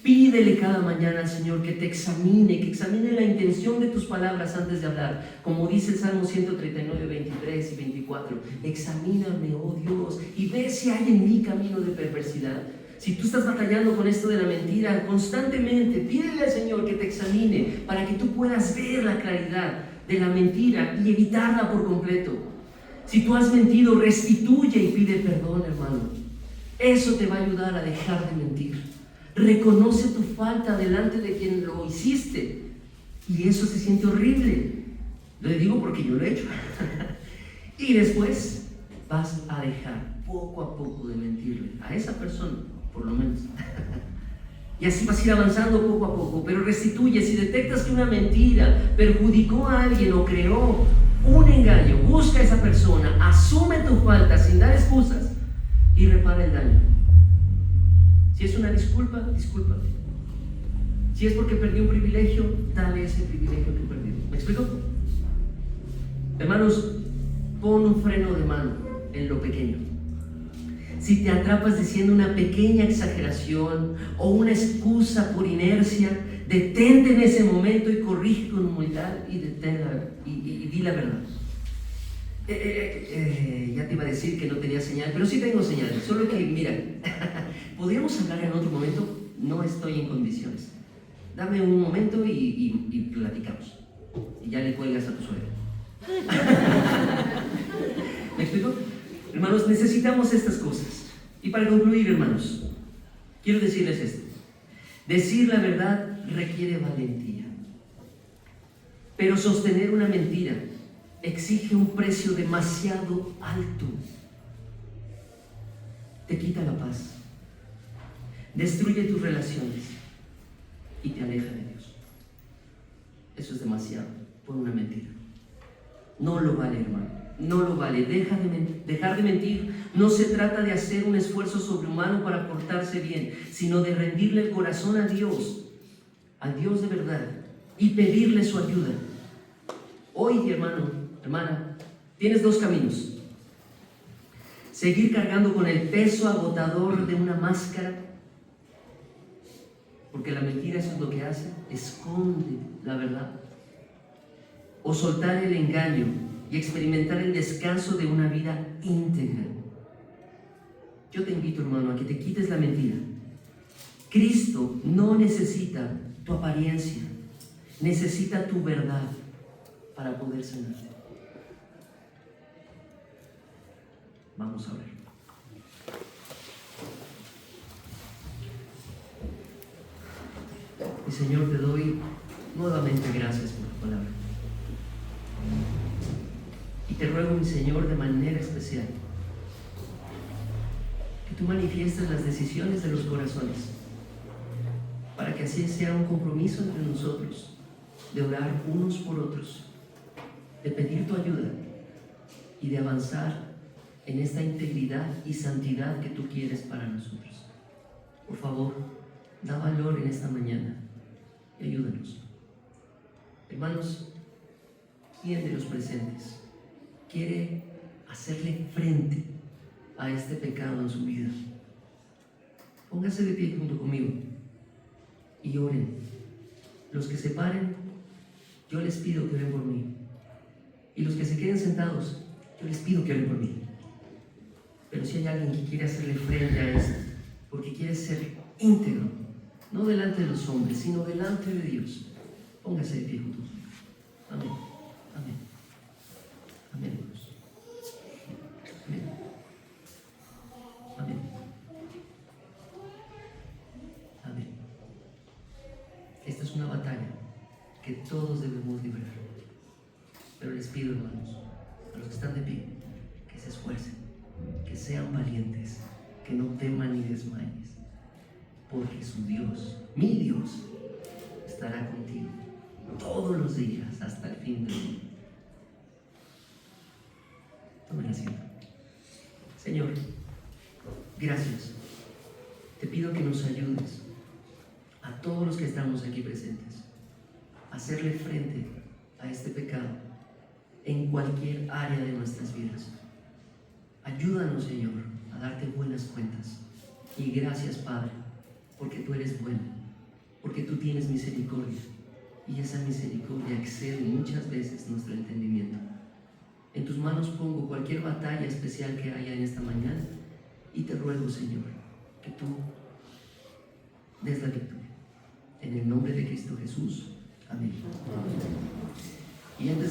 Pídele cada mañana al Señor que te examine, que examine la intención de tus palabras antes de hablar. Como dice el Salmo 139, 23 y 24. Examíname, oh Dios, y ve si hay en mí camino de perversidad. Si tú estás batallando con esto de la mentira constantemente, pídele al Señor que te examine para que tú puedas ver la claridad de la mentira y evitarla por completo. Si tú has mentido, restituye y pide perdón, hermano. Eso te va a ayudar a dejar de mentir. Reconoce tu falta delante de quien lo hiciste. Y eso se siente horrible. Lo digo porque yo lo he hecho. Y después vas a dejar poco a poco de mentirle a esa persona, por lo menos. Y así vas a ir avanzando poco a poco. Pero restituye. Si detectas que una mentira perjudicó a alguien o creó un engaño, busca a esa persona, asume tu falta sin dar excusas y repara el daño. Si es una disculpa, discúlpate. Si es porque perdió un privilegio, dale ese privilegio que perdió. ¿Me explico? Hermanos, pon un freno de mano en lo pequeño. Si te atrapas diciendo una pequeña exageración o una excusa por inercia, detente en ese momento y corrige con humildad y di la verdad. Ya te iba a decir que no tenía señal, pero sí tengo señal. Solo que, mira, podríamos hablar en otro momento. No estoy en condiciones. Dame un momento y platicamos. Y ya le cuelgas a tu suegra. ¿Me explico? Hermanos, necesitamos estas cosas. Y para concluir, hermanos, quiero decirles esto. Decir la verdad requiere valentía. Pero sostener una mentira exige un precio demasiado alto. Te quita la paz, destruye tus relaciones y te aleja de Dios. Eso es demasiado por una mentira. No lo vale, hermano. No lo vale. Dejar de mentir no se trata de hacer un esfuerzo sobrehumano para portarse bien, sino de rendirle el corazón a Dios de verdad, y pedirle su ayuda. Hoy, hermano, hermana, tienes dos caminos: seguir cargando con el peso agotador de una máscara, porque la mentira eso es lo que hace, esconde la verdad, o soltar el engaño y experimentar el descanso de una vida íntegra. Yo te invito, hermano, a que te quites la mentira. Cristo no necesita tu apariencia, necesita tu verdad para poder sanarte. Vamos a ver. Y Señor, te doy nuevamente gracias por tu palabra. Y te ruego, mi Señor, de manera especial, que tú manifiestes las decisiones de los corazones, para que así sea un compromiso entre nosotros, de orar unos por otros, de pedir tu ayuda y de avanzar en esta integridad y santidad que tú quieres para nosotros. Por favor, da valor en esta mañana y ayúdanos. Hermanos, ¿quién de los presentes quiere hacerle frente a este pecado en su vida. Póngase de pie junto conmigo y oren. Los que se paren, yo les pido que oren por mí. Y los que se queden sentados, yo les pido que oren por mí. Pero si hay alguien que quiere hacerle frente a esto, porque quiere ser íntegro, no delante de los hombres, sino delante de Dios, póngase de pie junto conmigo. Amén. Amén. Amén, hermanos. Amén. Amén. Amén. Esta es una batalla que todos debemos librar. Pero les pido, hermanos, a los que están de pie, que se esfuercen, que sean valientes, que no teman ni desmayes, porque su Dios, mi Dios, estará contigo todos los días hasta el fin del mundo. Tomen asiento. Señor, gracias. Te pido que nos ayudes a todos los que estamos aquí presentes a hacerle frente a este pecado en cualquier área de nuestras vidas. Ayúdanos, Señor, a darte buenas cuentas. Y gracias, Padre, porque tú eres bueno, porque tú tienes misericordia, y esa misericordia excede muchas veces nuestro entendimiento. En tus manos pongo cualquier batalla especial que haya en esta mañana, y te ruego, Señor, que tú des la victoria. En el nombre de Cristo Jesús. Amén. Y antes de